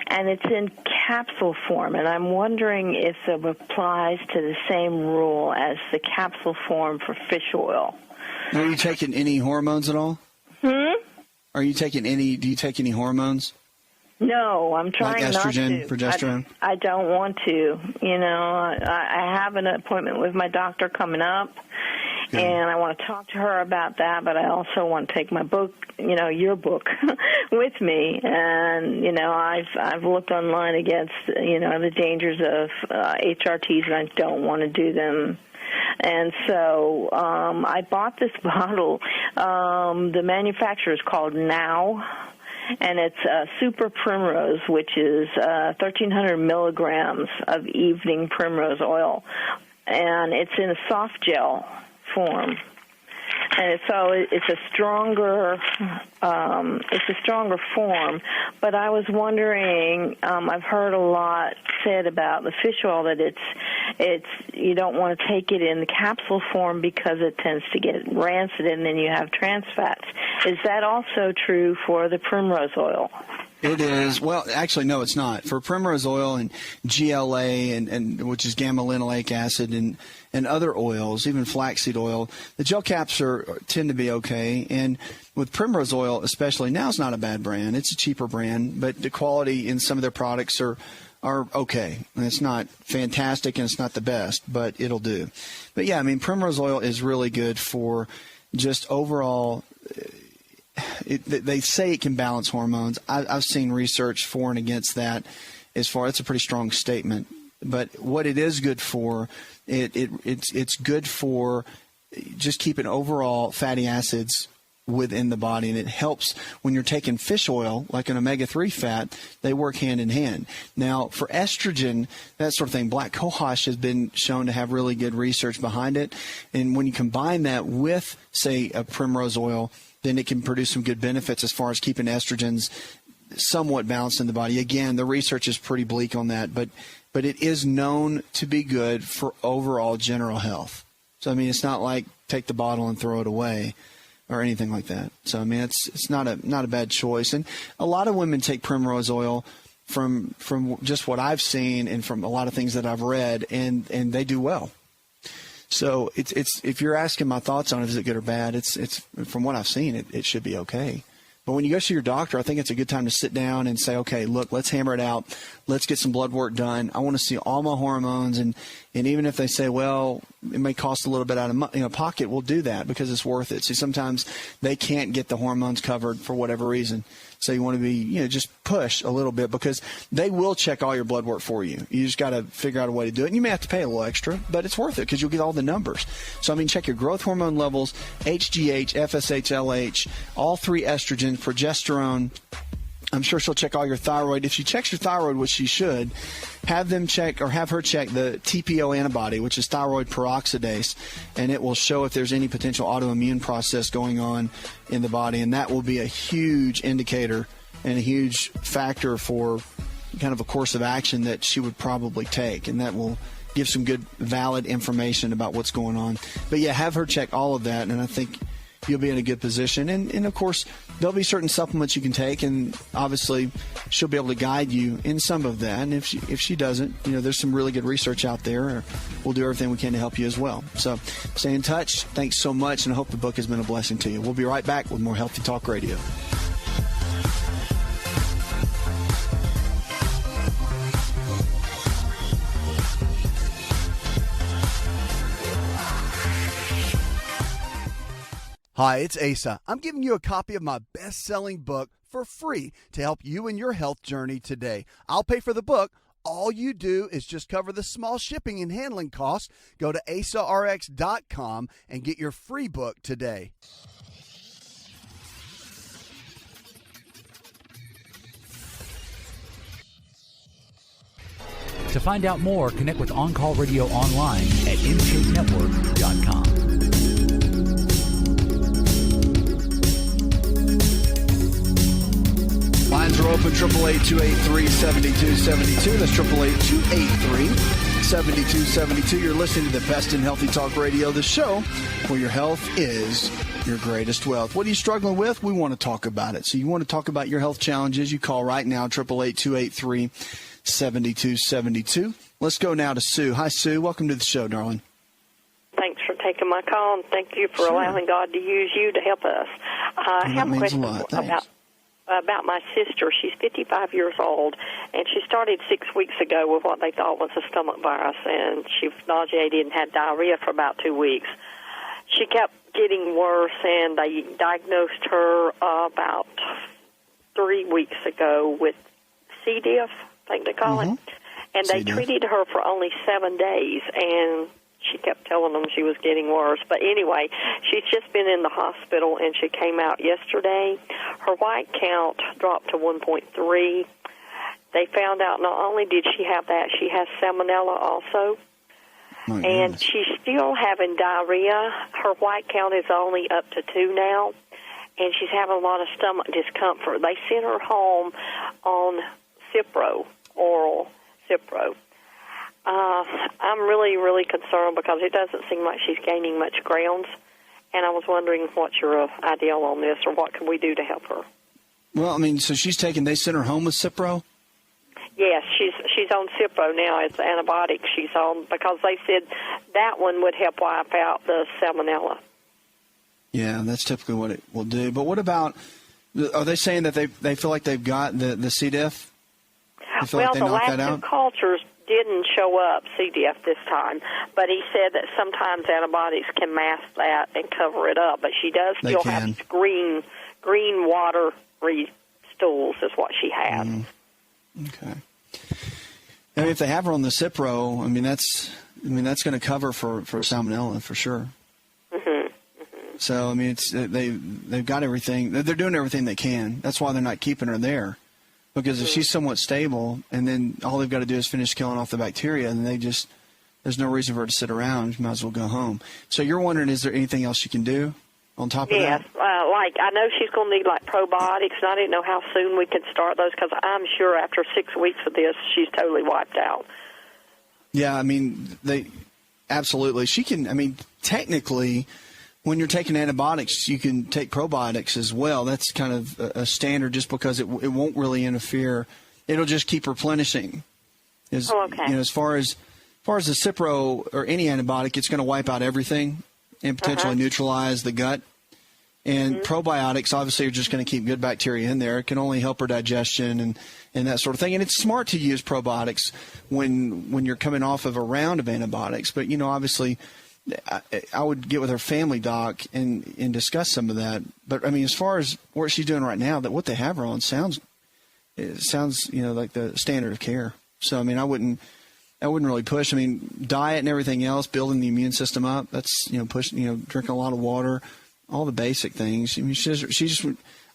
and it's in capsule form, and I'm wondering if it applies to the same rule as the capsule form for fish oil. Are you taking any hormones at all? Do you take any hormones? No, I'm trying like estrogen, not to. Progesterone? I don't want to. I have an appointment with my doctor coming up, and I want to talk to her about that, but I also want to take my book, your book, with me. And, I've looked online against, the dangers of HRTs, and I don't want to do them. And so I bought this bottle. The manufacturer is called Now, and it's Super Primrose, which is 1,300 milligrams of evening primrose oil, and it's in a soft gel form. And so it's a stronger form. But I was wondering, I've heard a lot said about the fish oil that it's you don't want to take it in the capsule form because it tends to get rancid, and then you have trans fats. Is that also true for the primrose oil? It is. Well, actually, no, it's not. For primrose oil and GLA, and which is gamma linolenic acid, and other oils, even flaxseed oil, the gel caps tend to be okay. And with primrose oil, especially, now it's not a bad brand. It's a cheaper brand, but the quality in some of their products are okay. And it's not fantastic, and it's not the best, but it'll do. But yeah, I mean, primrose oil is really good for just overall. They say it can balance hormones. I've seen research for and against that. It's a pretty strong statement. But what it is good for, it's good for just keeping overall fatty acids within the body, and it helps when you're taking fish oil, like an omega-3 fat. They work hand in hand. Now, for estrogen, that sort of thing, black cohosh has been shown to have really good research behind it. And when you combine that with, say, a primrose oil, then it can produce some good benefits as far as keeping estrogens somewhat balanced in the body. Again, the research is pretty bleak on that, but it is known to be good for overall general health. So, I mean, it's not like take the bottle and throw it away or anything like that. So, I mean, it's not a bad choice. And a lot of women take primrose oil from just what I've seen and from a lot of things that I've read, and they do well. So it's if you're asking my thoughts on it, is it good or bad? It's from what I've seen, it should be okay. But when you go see your doctor, I think it's a good time to sit down and say, okay, look, let's hammer it out. Let's get some blood work done. I want to see all my hormones, and even if they say, well, it may cost a little bit out of pocket, we'll do that because it's worth it. See, sometimes they can't get the hormones covered for whatever reason. So you want to be, just push a little bit because they will check all your blood work for you. You just got to figure out a way to do it. And you may have to pay a little extra, but it's worth it because you'll get all the numbers. So, I mean, check your growth hormone levels, HGH, FSH, LH, all three estrogens, progesterone. I'm sure she'll check all your thyroid. If she checks your thyroid, which she should, have her check the TPO antibody, which is thyroid peroxidase, and it will show if there's any potential autoimmune process going on in the body, and that will be a huge indicator and a huge factor for kind of a course of action that she would probably take, and that will give some good, valid information about what's going on. But yeah, have her check all of that, and I think you'll be in a good position. And of course, there'll be certain supplements you can take, and obviously she'll be able to guide you in some of that. And if she doesn't, there's some really good research out there. We'll do everything we can to help you as well. So stay in touch. Thanks so much, and I hope the book has been a blessing to you. We'll be right back with more Healthy Talk Radio. Hi, it's Asa. I'm giving you a copy of my best-selling book for free to help you in your health journey today. I'll pay for the book. All you do is just cover the small shipping and handling costs. Go to asarx.com and get your free book today. To find out more, connect with On Call Radio online at InShapeNetwork.com. Lines are open, 888-283-7272. That's 888-283-7272. You're listening to the best in Healthy Talk Radio, the show where your health is your greatest wealth. What are you struggling with? We want to talk about it. So you want to talk about your health challenges, you call right now, 888-283-7272. Let's go now to Sue. Hi, Sue. Welcome to the show, darling. Thanks for taking my call, and thank you for allowing God to use you to help us. I have a question about my sister. She's 55 years old, and she started 6 weeks ago with what they thought was a stomach virus, and she was nauseated and had diarrhea for about 2 weeks. She kept getting worse, and they diagnosed her about 3 weeks ago with C. diff, I think they call it, and they treated her for only 7 days, and she kept telling them she was getting worse. But anyway, she's just been in the hospital, and she came out yesterday. Her white count dropped to 1.3. They found out not only did she have that, she has salmonella also. And she's still having diarrhea. Her white count is only up to 2 now, and she's having a lot of stomach discomfort. They sent her home on Cipro, oral Cipro. I'm really, really concerned because it doesn't seem like she's gaining much grounds, and I was wondering what's your idea on this, or what can we do to help her? Well, I mean, so they sent her home with Cipro? Yes, she's on Cipro now. It's antibiotics she's on because they said that one would help wipe out the salmonella. Yeah, that's typically what it will do. But what about, are they saying that they feel like they've got the C. diff? Well, the last two cultures didn't show up C. diff this time, but he said that sometimes antibiotics can mask that and cover it up. But she does still have green watery stools is what she has. Okay. I mean, if they have her on the Cipro, I mean that's going to cover for salmonella for sure. So I mean, they've got everything. They're doing everything they can. That's why they're not keeping her there, because if she's somewhat stable, and then all they've got to do is finish killing off the bacteria, and there's no reason for her to sit around. You might as well go home. So you're wondering, is there anything else you can do on top of that? Yes, like I know she's going to need like probiotics, and I didn't know how soon we could start those because I'm sure after 6 weeks of this, she's totally wiped out. Yeah, I mean, absolutely. She can, I mean, technically, when you're taking antibiotics, you can take probiotics as well. That's kind of a standard just because it won't really interfere. It'll just keep replenishing. Okay. You know, as far as the Cipro or any antibiotic, it's going to wipe out everything and potentially neutralize the gut. And probiotics, obviously, are just going to keep good bacteria in there. It can only help her digestion and that sort of thing. And it's smart to use probiotics when you're coming off of a round of antibiotics. But, you know, obviously, I would get with her family doc and discuss some of that. But, I mean, as far as what she's doing right now, that what they have her on sounds, you know, like the standard of care. So, I mean, I wouldn't really push. I mean, diet and everything else, building the immune system up, that's, you know, pushing, you know, drinking a lot of water, all the basic things. I mean,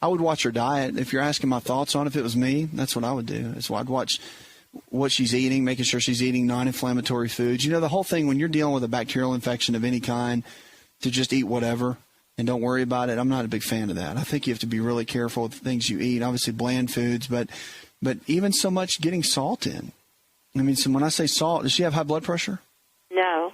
I would watch her diet. If you're asking my thoughts on it, if it was me, that's what I would do. I'd watch what she's eating, making sure she's eating non-inflammatory foods. You know, the whole thing when you're dealing with a bacterial infection of any kind, to just eat whatever and don't worry about it, I'm not a big fan of that. I think you have to be really careful with the things you eat, obviously bland foods, but even so much getting salt in. I mean, so when I say salt, does she have high blood pressure? No.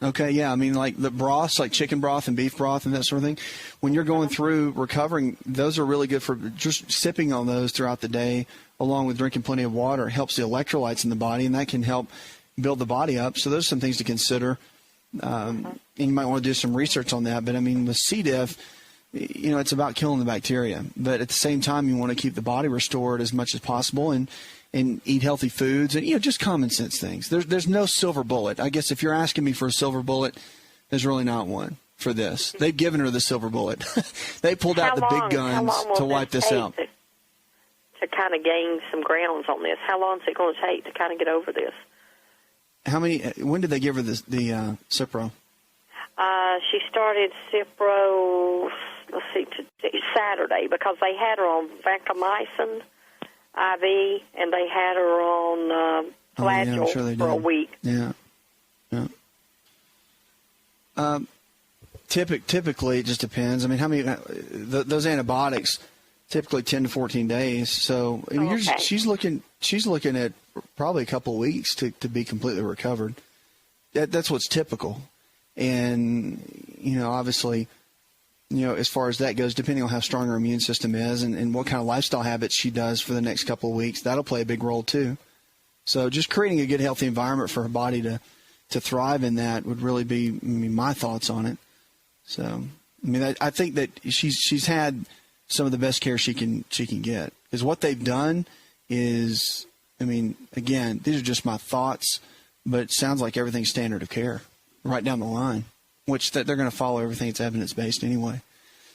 Okay, yeah. I mean, like the broths, like chicken broth and beef broth and that sort of thing, when you're going through recovering, those are really good for just sipping on those throughout the day, along with drinking plenty of water. It helps the electrolytes in the body, and that can help build the body up. So those are some things to consider. And you might want to do some research on that. But, I mean, with C. diff, you know, it's about killing the bacteria. But at the same time, you want to keep the body restored as much as possible and eat healthy foods and, you know, just common sense things. There's no silver bullet. I guess if you're asking me for a silver bullet, there's really not one for this. They've given her the silver bullet. They pulled out the big guns to wipe this out. To kind of gain some grounds on this, how long is it going to take to kind of get over this? When did they give her the Cipro? She started Cipro, Saturday, because they had her on vancomycin IV, and they had her on Flagyl for a week. Yeah. Typically, it just depends. I mean, how many those antibiotics? Typically 10 to 14 days. So I mean, she's looking at probably a couple of weeks to be completely recovered. That's what's typical. And, you know, obviously, you know, as far as that goes, depending on how strong her immune system is and what kind of lifestyle habits she does for the next couple of weeks, that'll play a big role too. So just creating a good, healthy environment for her body to thrive in that would really be my thoughts on it. So, I mean, I think that she's had some of the best care she can get. Because what they've done is, I mean, again, these are just my thoughts, but it sounds like everything's standard of care right down the line, which they're going to follow everything that's evidence-based anyway.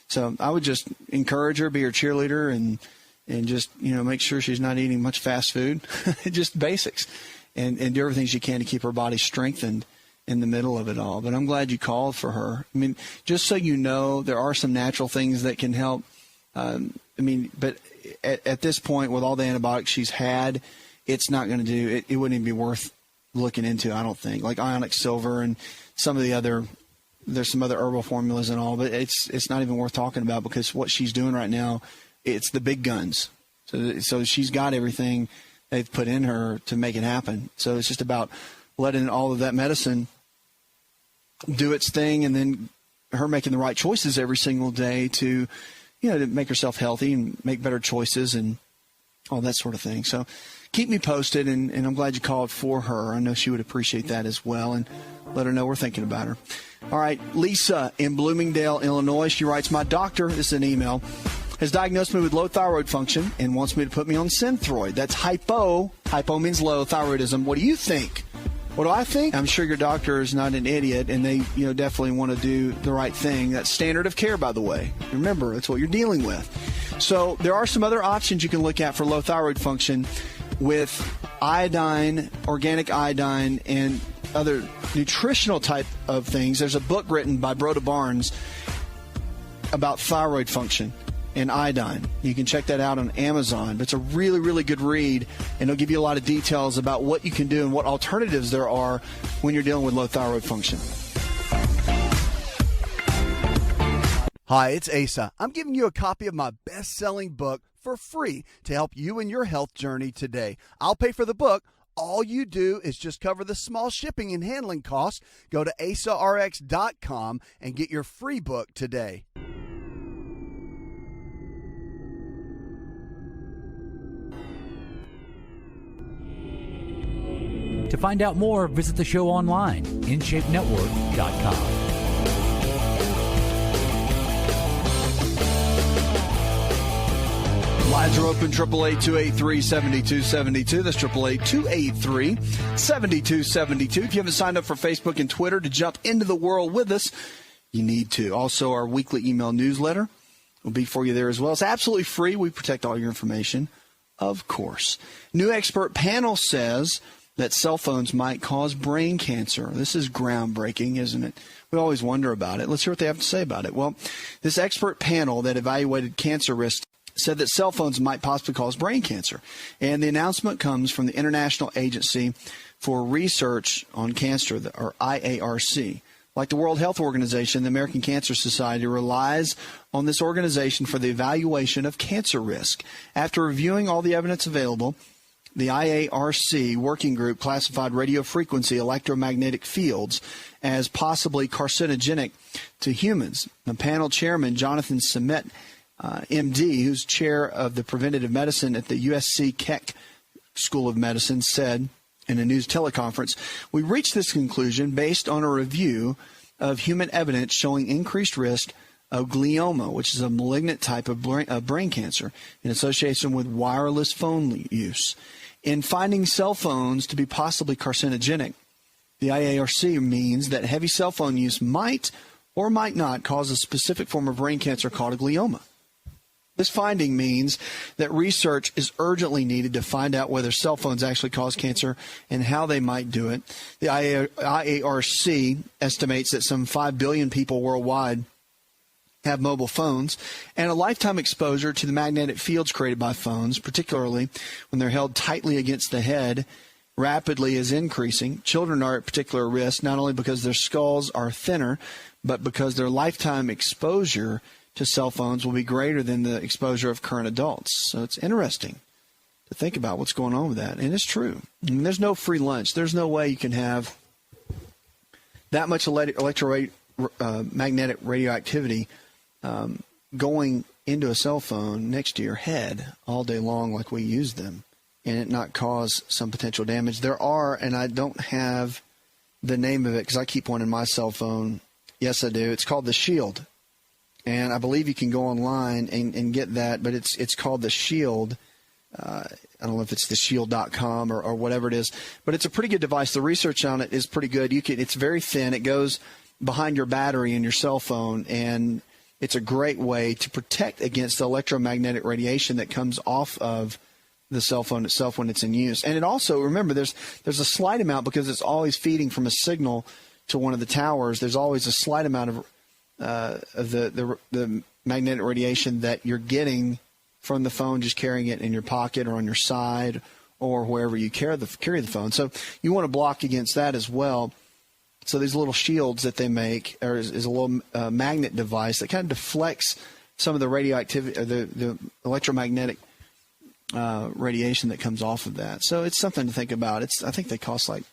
So I would just encourage her, be her cheerleader, and just, you know, make sure she's not eating much fast food, just basics, and do everything she can to keep her body strengthened in the middle of it all. But I'm glad you called for her. I mean, just so you know, there are some natural things that can help. I mean, but at this point, with all the antibiotics she's had, it's not going to do it. It wouldn't even be worth looking into, I don't think. Like ionic silver and some of the other, there's some other herbal formulas and all, but it's not even worth talking about because what she's doing right now, it's the big guns. So she's got everything they've put in her to make it happen. So it's just about letting all of that medicine do its thing, and then her making the right choices every single day to to make herself healthy and make better choices and all that sort of thing. So keep me posted, and I'm glad you called for her. I know she would appreciate that as well, and let her know we're thinking about her. All right, Lisa in Bloomingdale, Illinois. She writes, my doctor, this is an email, has diagnosed me with low thyroid function and wants me to put me on Synthroid. That's hypo. Hypo means low thyroidism. What do you think? What do I think? I'm sure your doctor is not an idiot, and they definitely want to do the right thing. That's standard of care, by the way. Remember, that's what you're dealing with. So there are some other options you can look at for low thyroid function with iodine, organic iodine, and other nutritional type of things. There's a book written by Broda Barnes about thyroid function and iodine. You can check that out on Amazon. But it's a really, really good read, and it'll give you a lot of details about what you can do and what alternatives there are when you're dealing with low thyroid function. Hi, it's Asa. I'm giving you a copy of my best-selling book for free to help you in your health journey today. I'll pay for the book. All you do is just cover the small shipping and handling costs. Go to asarx.com and get your free book today. To find out more, visit the show online, InShapeNetwork.com. Lines are open, 888-283-7272. That's 888-283-7272. If you haven't signed up for Facebook and Twitter to jump into the world with us, you need to. Also, our weekly email newsletter will be for you there as well. It's absolutely free. We protect all your information, of course. New expert panel says that cell phones might cause brain cancer. This is groundbreaking, isn't it? We always wonder about it. Let's hear what they have to say about it. Well, this expert panel that evaluated cancer risk said that cell phones might possibly cause brain cancer. And the announcement comes from the International Agency for Research on Cancer, or IARC. Like the World Health Organization, the American Cancer Society relies on this organization for the evaluation of cancer risk. After reviewing all the evidence available, the IARC working group classified radio frequency electromagnetic fields as possibly carcinogenic to humans. The panel chairman, Jonathan Semet, MD, who's chair of the preventative medicine at the USC Keck School of Medicine, said in a news teleconference, we reached this conclusion based on a review of human evidence showing increased risk of glioma, which is a malignant type of brain cancer, in association with wireless phone use. In finding cell phones to be possibly carcinogenic, the IARC means that heavy cell phone use might or might not cause a specific form of brain cancer called a glioma. This finding means that research is urgently needed to find out whether cell phones actually cause cancer and how they might do it. The IARC estimates that some 5 billion people worldwide have mobile phones, and a lifetime exposure to the magnetic fields created by phones, particularly when they're held tightly against the head, rapidly is increasing. Children are at particular risk, not only because their skulls are thinner, but because their lifetime exposure to cell phones will be greater than the exposure of current adults. So it's interesting to think about what's going on with that. And it's true. I mean, there's no free lunch. There's no way you can have that much electromagnetic radioactivity going into a cell phone next to your head all day long like we use them and it not cause some potential damage. There are, and I don't have the name of it because I keep one in my cell phone. Yes, I do. It's called the Shield. And I believe you can go online and get that, but it's called the Shield. I don't know if it's theshield.com or whatever it is, but it's a pretty good device. The research on it is pretty good. It's very thin. It goes behind your battery in your cell phone, and it's a great way to protect against the electromagnetic radiation that comes off of the cell phone itself when it's in use. And it also, remember, there's a slight amount, because it's always feeding from a signal to one of the towers. There's always a slight amount of the magnetic radiation that you're getting from the phone, just carrying it in your pocket or on your side or wherever you carry the phone. So you want to block against that as well. So these little shields that they make is a little magnet device that kind of deflects some of the radioactivity, or the electromagnetic radiation that comes off of that. So it's something to think about. I think they cost like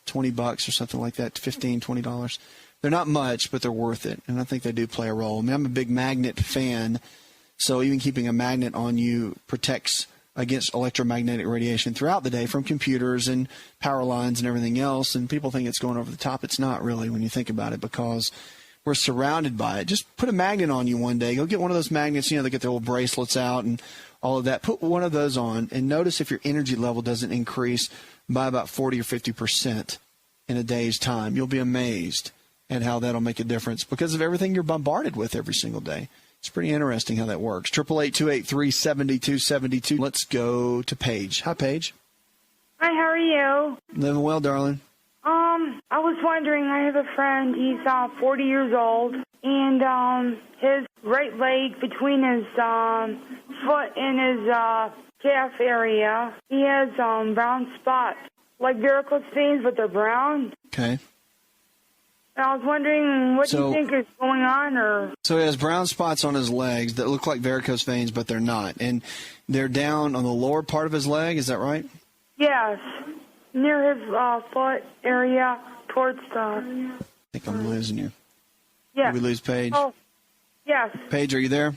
$20 or something like that, $15, $20 They're not much, but they're worth it, and I think they do play a role. I mean, I'm a big magnet fan, so even keeping a magnet on you protects against electromagnetic radiation throughout the day from computers and power lines and everything else, and people think it's going over the top. It's not really when you think about it, because we're surrounded by it. Just put a magnet on you one day. Go get one of those magnets, they get their little bracelets out and all of that. Put one of those on and notice if your energy level doesn't increase by about 40 or 50% in a day's time. You'll be amazed at how that'll make a difference because of everything you're bombarded with every single day. It's pretty interesting how that works. 888-283-7272. Let's go to Paige. Hi, Paige. Hi, how are you? Living well, darling. I was wondering, I have a friend, he's 40 years old, and his right leg between his foot and his calf area, he has brown spots, like varicose veins, but they're brown. Okay. And I was wondering, what do you think is going on? Or So he has brown spots on his legs that look like varicose veins, but they're not. And they're down on the lower part of his leg, is that right? Yes, near his foot area towards the... I think I'm losing you. Yes. Did we lose Paige? Oh, yes. Paige, are you there?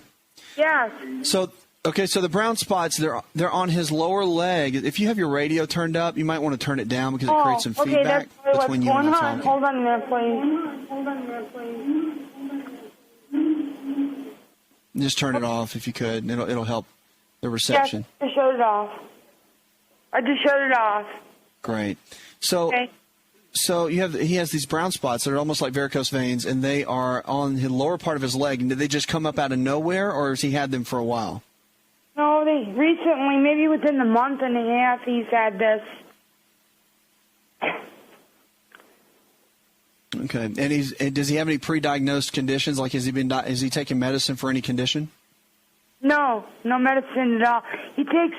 Yes. So the brown spots, they're on his lower leg. If you have your radio turned up, you might want to turn it down because it creates some feedback between you and the talking. Hold on a minute, please. Just turn it off if you could. It'll help the reception. Yes, I shut it off. I just shut it off. Great. So he has these brown spots that are almost like varicose veins, and they are on the lower part of his leg. And did they just come up out of nowhere, or has he had them for a while? No, recently, maybe within the month and a half, he's had this. Okay. And does he have any pre-diagnosed conditions? Like, is he taking medicine for any condition? No medicine at all. He takes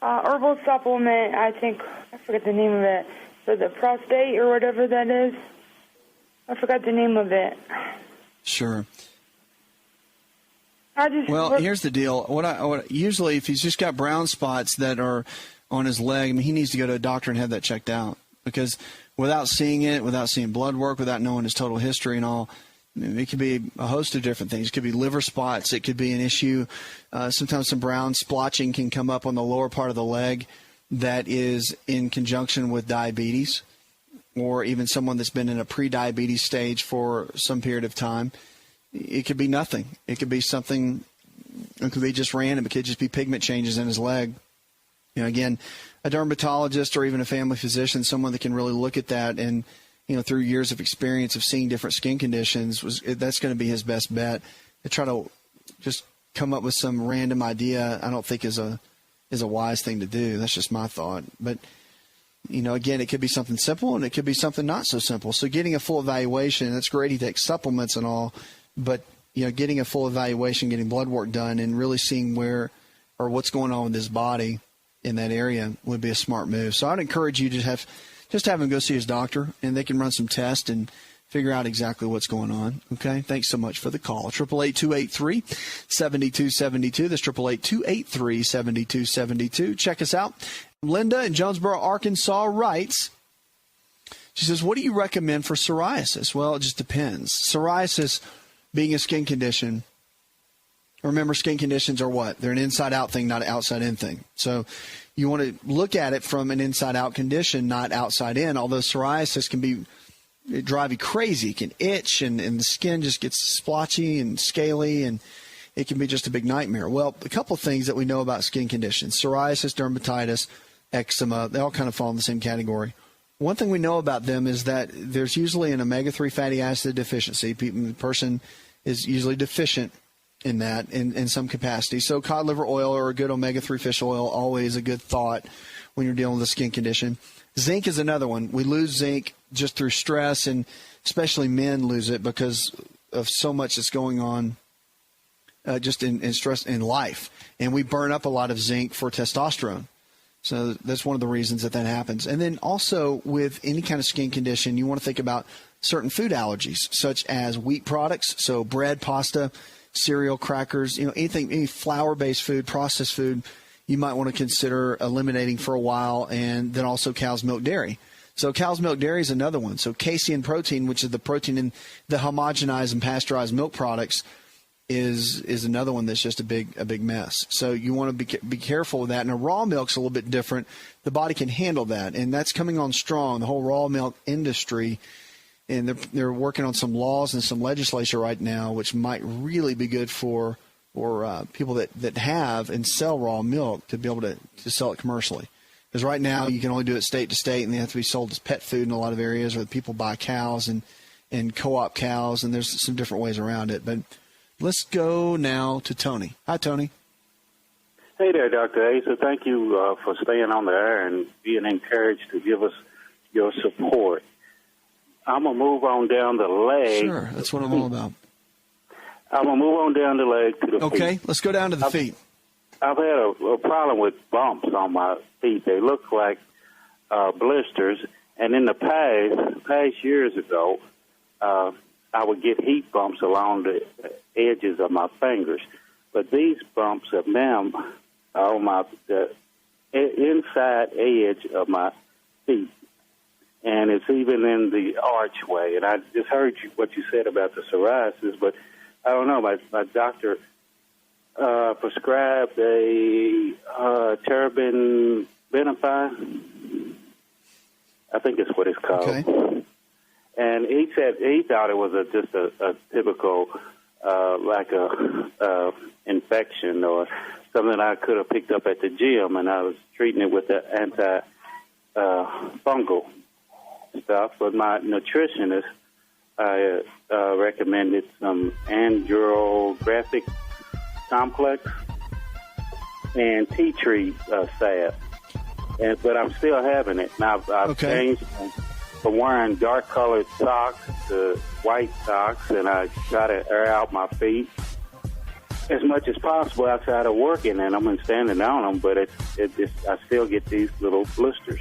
herbal supplement, I think. I forget the name of it. For the prostate or whatever that is. I forgot the name of it. Sure. Here's the deal. Usually, if he's just got brown spots that are on his leg, I mean, he needs to go to a doctor and have that checked out. Because without seeing it, without seeing blood work, without knowing his total history and all, it could be a host of different things. It could be liver spots. It could be an issue. Sometimes some brown splotching can come up on the lower part of the leg that is in conjunction with diabetes, or even someone that's been in a pre-diabetes stage for some period of time. It could be nothing. It could be something. It could be just random. It could just be pigment changes in his leg. Again, a dermatologist or even a family physician, someone that can really look at that and, through years of experience of seeing different skin conditions, that's going to be his best bet. To try to just come up with some random idea, I don't think is a wise thing to do. That's just my thought. But, again, it could be something simple and it could be something not so simple. So getting a full evaluation, that's great. He takes supplements and all, but, getting a full evaluation, getting blood work done and really seeing what's going on with his body in that area would be a smart move. So I'd encourage you to have him go see his doctor, and they can run some tests and figure out exactly what's going on. Okay? Thanks so much for the call. 888-283-7272. That's 888-283-7272. Check us out. Linda in Jonesboro, Arkansas writes, she says, what do you recommend for psoriasis? Well, it just depends. Psoriasis being a skin condition, remember, skin conditions are what? They're an inside-out thing, not an outside-in thing. So you want to look at it from an inside-out condition, not outside-in, although psoriasis can drive you crazy. It can itch, and the skin just gets splotchy and scaly, and it can be just a big nightmare. Well, a couple of things that we know about skin conditions, psoriasis, dermatitis, eczema, they all kind of fall in the same category. One thing we know about them is that there's usually an omega-3 fatty acid deficiency. The person is usually deficient in that in some capacity. So cod liver oil or a good omega-3 fish oil, always a good thought when you're dealing with a skin condition. Zinc is another one. We lose zinc just through stress, and especially men lose it because of so much that's going on just in stress in life. And we burn up a lot of zinc for testosterone. So that's one of the reasons that happens. And then also with any kind of skin condition, you want to think about certain food allergies, such as wheat products, so bread, pasta, cereal, crackers, any flour-based food, processed food, you might want to consider eliminating for a while, and then also cow's milk, dairy. So cow's milk dairy is another one. So casein protein, which is the protein in the homogenized and pasteurized milk products, is another one that's just a big mess. So you want to be careful with that. And a raw milk's a little bit different. The body can handle that, and that's coming on strong. The whole raw milk industry, and they're working on some laws and some legislation right now, which might really be good for people that have and sell raw milk to be able to sell it commercially. Because right now you can only do it state to state, and they have to be sold as pet food in a lot of areas, where people buy cows and co-op cows, and there's some different ways around it. But let's go now to Tony. Hi, Tony. Hey there, Dr. Asa. Thank you for staying on the air and being encouraged to give us your support. I'm going to move on down the leg. Sure, that's what I'm all about. I'm going to move on down the leg to the feet. Okay, let's go down to the feet. I've had a problem with bumps on my feet. They look like blisters. And in the past years ago, I would get heat bumps along the edges of my fingers. But these bumps are now on the inside edge of my feet. And it's even in the archway. And I just heard what you said about the psoriasis, but I don't know. My doctor prescribed a terbinafine. I think it's what it's called. Okay. And he said he thought it was just a typical like a infection or something I could have picked up at the gym, and I was treating it with the anti-fungal stuff. But my nutritionist recommended some andrographic complex and tea tree salve. But I'm still having it. Now I've changed from wearing dark-colored socks to white socks, and I try to air out my feet as much as possible outside of working, and I'm standing on them, but I still get these little blisters.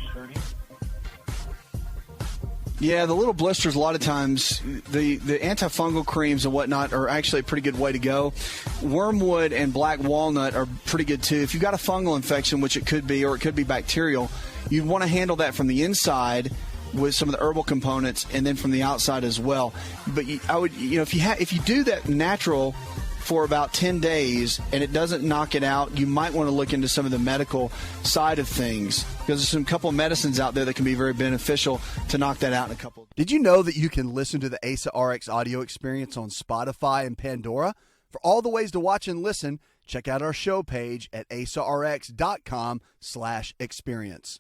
Yeah, the little blisters, a lot of times, the antifungal creams and whatnot are actually a pretty good way to go. Wormwood and black walnut are pretty good, too. If you've got a fungal infection, which it could be, or it could be bacterial, you'd want to handle that from the inside with some of the herbal components, and then from the outside as well. But I would, if you do that natural for about 10 days and it doesn't knock it out, you might want to look into some of the medical side of things, because there's some couple of medicines out there that can be very beneficial to knock that out in a couple. Did you know that you can listen to the Asa Rx audio experience on Spotify and Pandora? For all the ways to watch and listen, check out our show page at asarx.com/experience.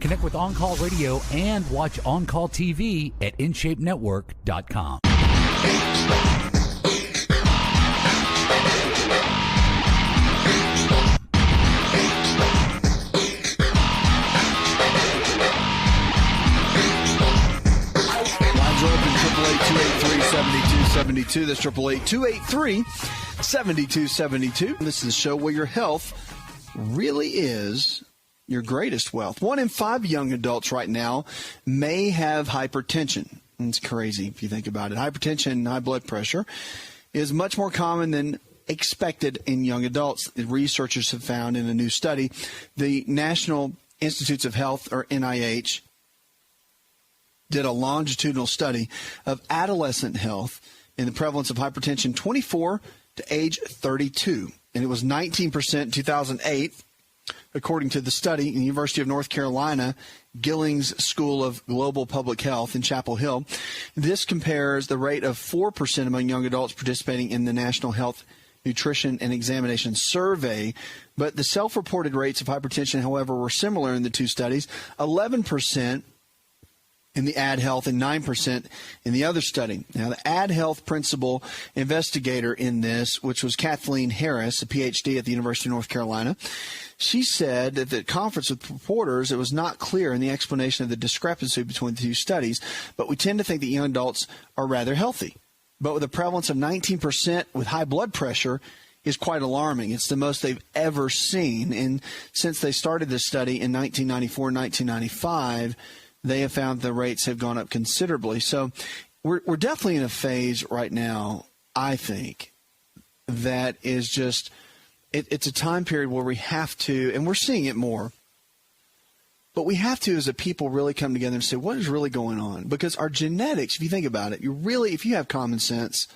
Connect with On Call Radio and watch On Call TV at InShapeNetwork.com. Lines are open, 888-283-7272. That's 888-283-7272. This is the show where your health really is your greatest wealth. 1 in 5 young adults right now may have hypertension. It's crazy if you think about it. Hypertension, high blood pressure, is much more common than expected in young adults. The researchers have found in a new study, the National Institutes of Health, or NIH, did a longitudinal study of adolescent health and the prevalence of hypertension 24 to age 32. And it was 19% in 2008. According to the study in the University of North Carolina, Gillings School of Global Public Health in Chapel Hill, this compares the rate of 4% among young adults participating in the National Health, Nutrition, and Examination Survey. But the self-reported rates of hypertension, however, were similar in the two studies, 11% in the Ad Health and 9% in the other study. Now, the Ad Health principal investigator in this, which was Kathleen Harris, a Ph.D. at the University of North Carolina, she said at the conference with reporters it was not clear in the explanation of the discrepancy between the two studies, but we tend to think that young adults are rather healthy. But with a prevalence of 19% with high blood pressure is quite alarming. It's the most they've ever seen. And since they started this study in 1994 and 1995, they have found the rates have gone up considerably. So we're definitely in a phase right now, I think, that is just, it's a time period where we have to, and we're seeing it more, but we have to, as a people, really come together and say, what is really going on? Because our genetics, if you think about it, if you have common sense,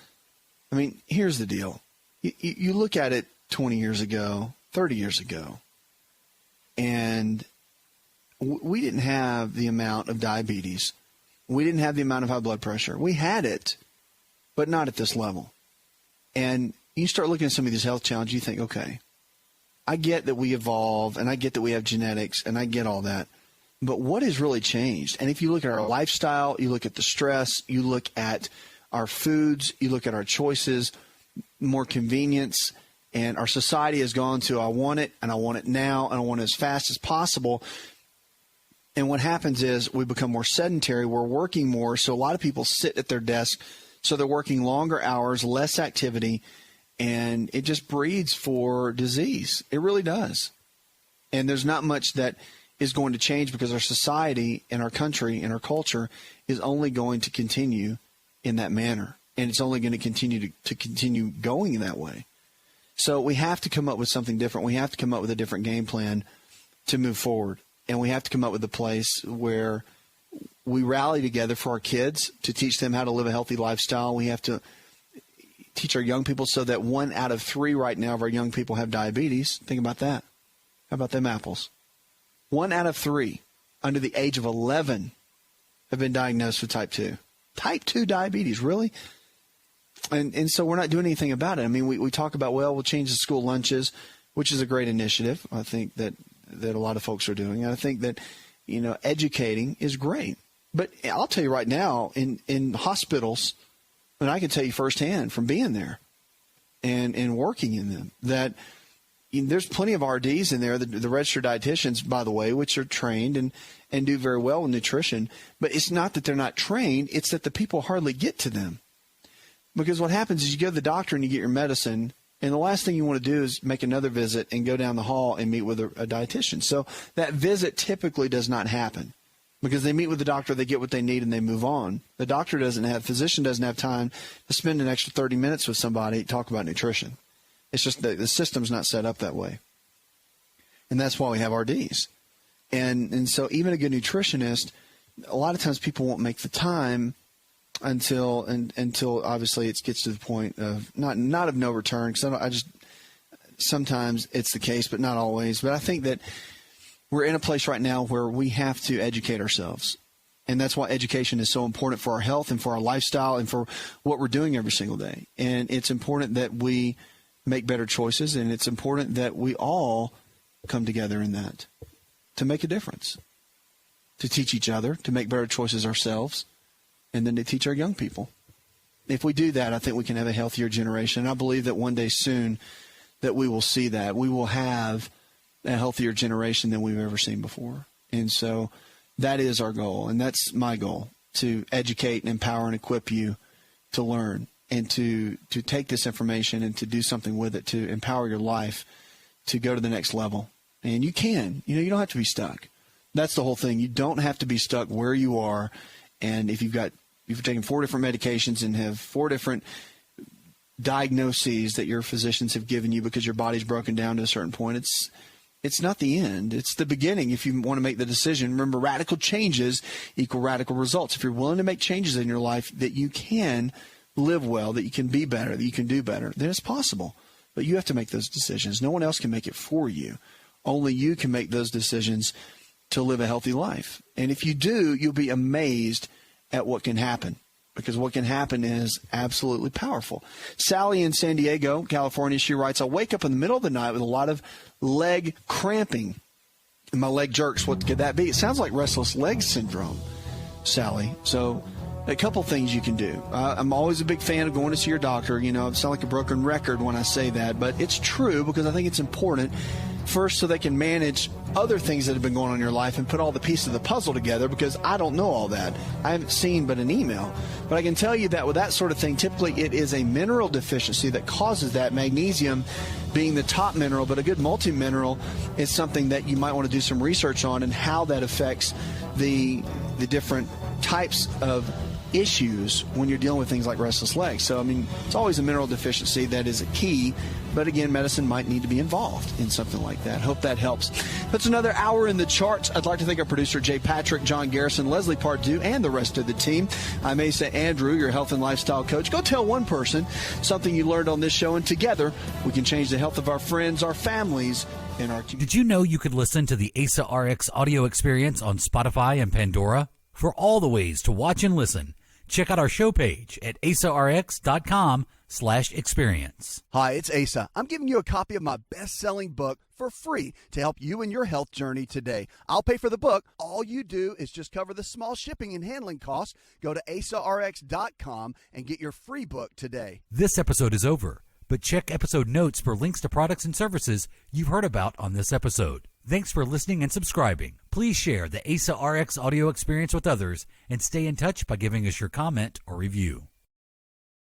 I mean, here's the deal. You look at it 20 years ago, 30 years ago, and we didn't have the amount of diabetes. We didn't have the amount of high blood pressure. We had it, but not at this level. And you start looking at some of these health challenges, you think, okay, I get that we evolve, and I get that we have genetics, and I get all that. But what has really changed? And if you look at our lifestyle, you look at the stress, you look at our foods, you look at our choices, more convenience, and our society has gone to, I want it, and I want it now, and I want it as fast as possible. And what happens is we become more sedentary. We're working more, so a lot of people sit at their desk, so they're working longer hours, less activity, and it just breeds for disease. It really does. And there's not much that is going to change because our society and our country and our culture is only going to continue in that manner. And it's only going to continue going in that way. So we have to come up with something different. We have to come up with a different game plan to move forward. And we have to come up with a place where we rally together for our kids to teach them how to live a healthy lifestyle. We have to teach our young people, so that 1 out of 3 right now of our young people have diabetes. Think about that. How about them apples? 1 out of 3 under the age of 11 have been diagnosed with type 2. Type 2 diabetes, really? And so we're not doing anything about it. I mean, we talk about, well, we'll change the school lunches, which is a great initiative. I think that a lot of folks are doing. And I think that, educating is great. But I'll tell you right now, in hospitals, and I can tell you firsthand from being there and working in them, that there's plenty of RDs in there, the registered dietitians, by the way, which are trained and do very well in nutrition. But it's not that they're not trained. It's that the people hardly get to them. Because what happens is you go to the doctor and you get your medicine, and the last thing you want to do is make another visit and go down the hall and meet with a dietitian. So that visit typically does not happen because they meet with the doctor, they get what they need, and they move on. The physician doesn't have time to spend an extra 30 minutes with somebody to talk about nutrition. It's just the system's not set up that way. And that's why we have RDs. And so even a good nutritionist, a lot of times people won't make the time until obviously it gets to the point of not of no return, because sometimes it's the case, but not always. But I think that we're in a place right now where we have to educate ourselves. And that's why education is so important for our health and for our lifestyle and for what we're doing every single day. And it's important that we make better choices, and it's important that we all come together in that to make a difference, to teach each other, to make better choices ourselves, and then to teach our young people. If we do that, I think we can have a healthier generation. And I believe that one day soon that we will see that. We will have a healthier generation than we've ever seen before. And so that is our goal, and that's my goal, to educate and empower and equip you to learn and to take this information and to do something with it, to empower your life to go to the next level. And you can. You don't have to be stuck. That's the whole thing. You don't have to be stuck where you are. And if you've taken 4 different medications and have 4 different diagnoses that your physicians have given you because your body's broken down to a certain point, it's not the end. It's the beginning. If you want to make the decision, remember, radical changes equal radical results. If you're willing to make changes in your life that you can live well, that you can be better, that you can do better, then it's possible. But you have to make those decisions. No one else can make it for you. Only you can make those decisions to live a healthy life. And if you do, you'll be amazed at what can happen, because what can happen is absolutely powerful. Sally in San Diego, California, she writes, I wake up in the middle of the night with a lot of leg cramping, and my leg jerks. What could that be? It sounds like restless leg syndrome, Sally. So a couple things you can do. I'm always a big fan of going to see your doctor. I sound like a broken record when I say that, but it's true because I think it's important. First, so they can manage other things that have been going on in your life and put all the pieces of the puzzle together, because I don't know all that. I haven't seen but an email. But I can tell you that with that sort of thing, typically it is a mineral deficiency that causes that, magnesium being the top mineral. But a good multi-mineral is something that you might want to do some research on and how that affects the different types of issues when you're dealing with things like restless legs. So, I mean, it's always a mineral deficiency that is a key. But again, medicine might need to be involved in something like that. Hope that helps. That's another hour in the charts. I'd like to thank our producer, Jay Patrick, John Garrison, Leslie Pardue, and the rest of the team. I'm Asa Andrew, your health and lifestyle coach. Go tell one person something you learned on this show, and together we can change the health of our friends, our families, and our community. Did you know you could listen to the Asa Rx audio experience on Spotify and Pandora? For all the ways to watch and listen, check out our show page at asarx.com/experience. Hi, it's Asa. I'm giving you a copy of my best-selling book for free to help you in your health journey today. I'll pay for the book. All you do is just cover the small shipping and handling costs. Go to asarx.com and get your free book today. This episode is over, but check episode notes for links to products and services you've heard about on this episode. Thanks for listening and subscribing. Please share the Asa Rx audio experience with others and stay in touch by giving us your comment or review.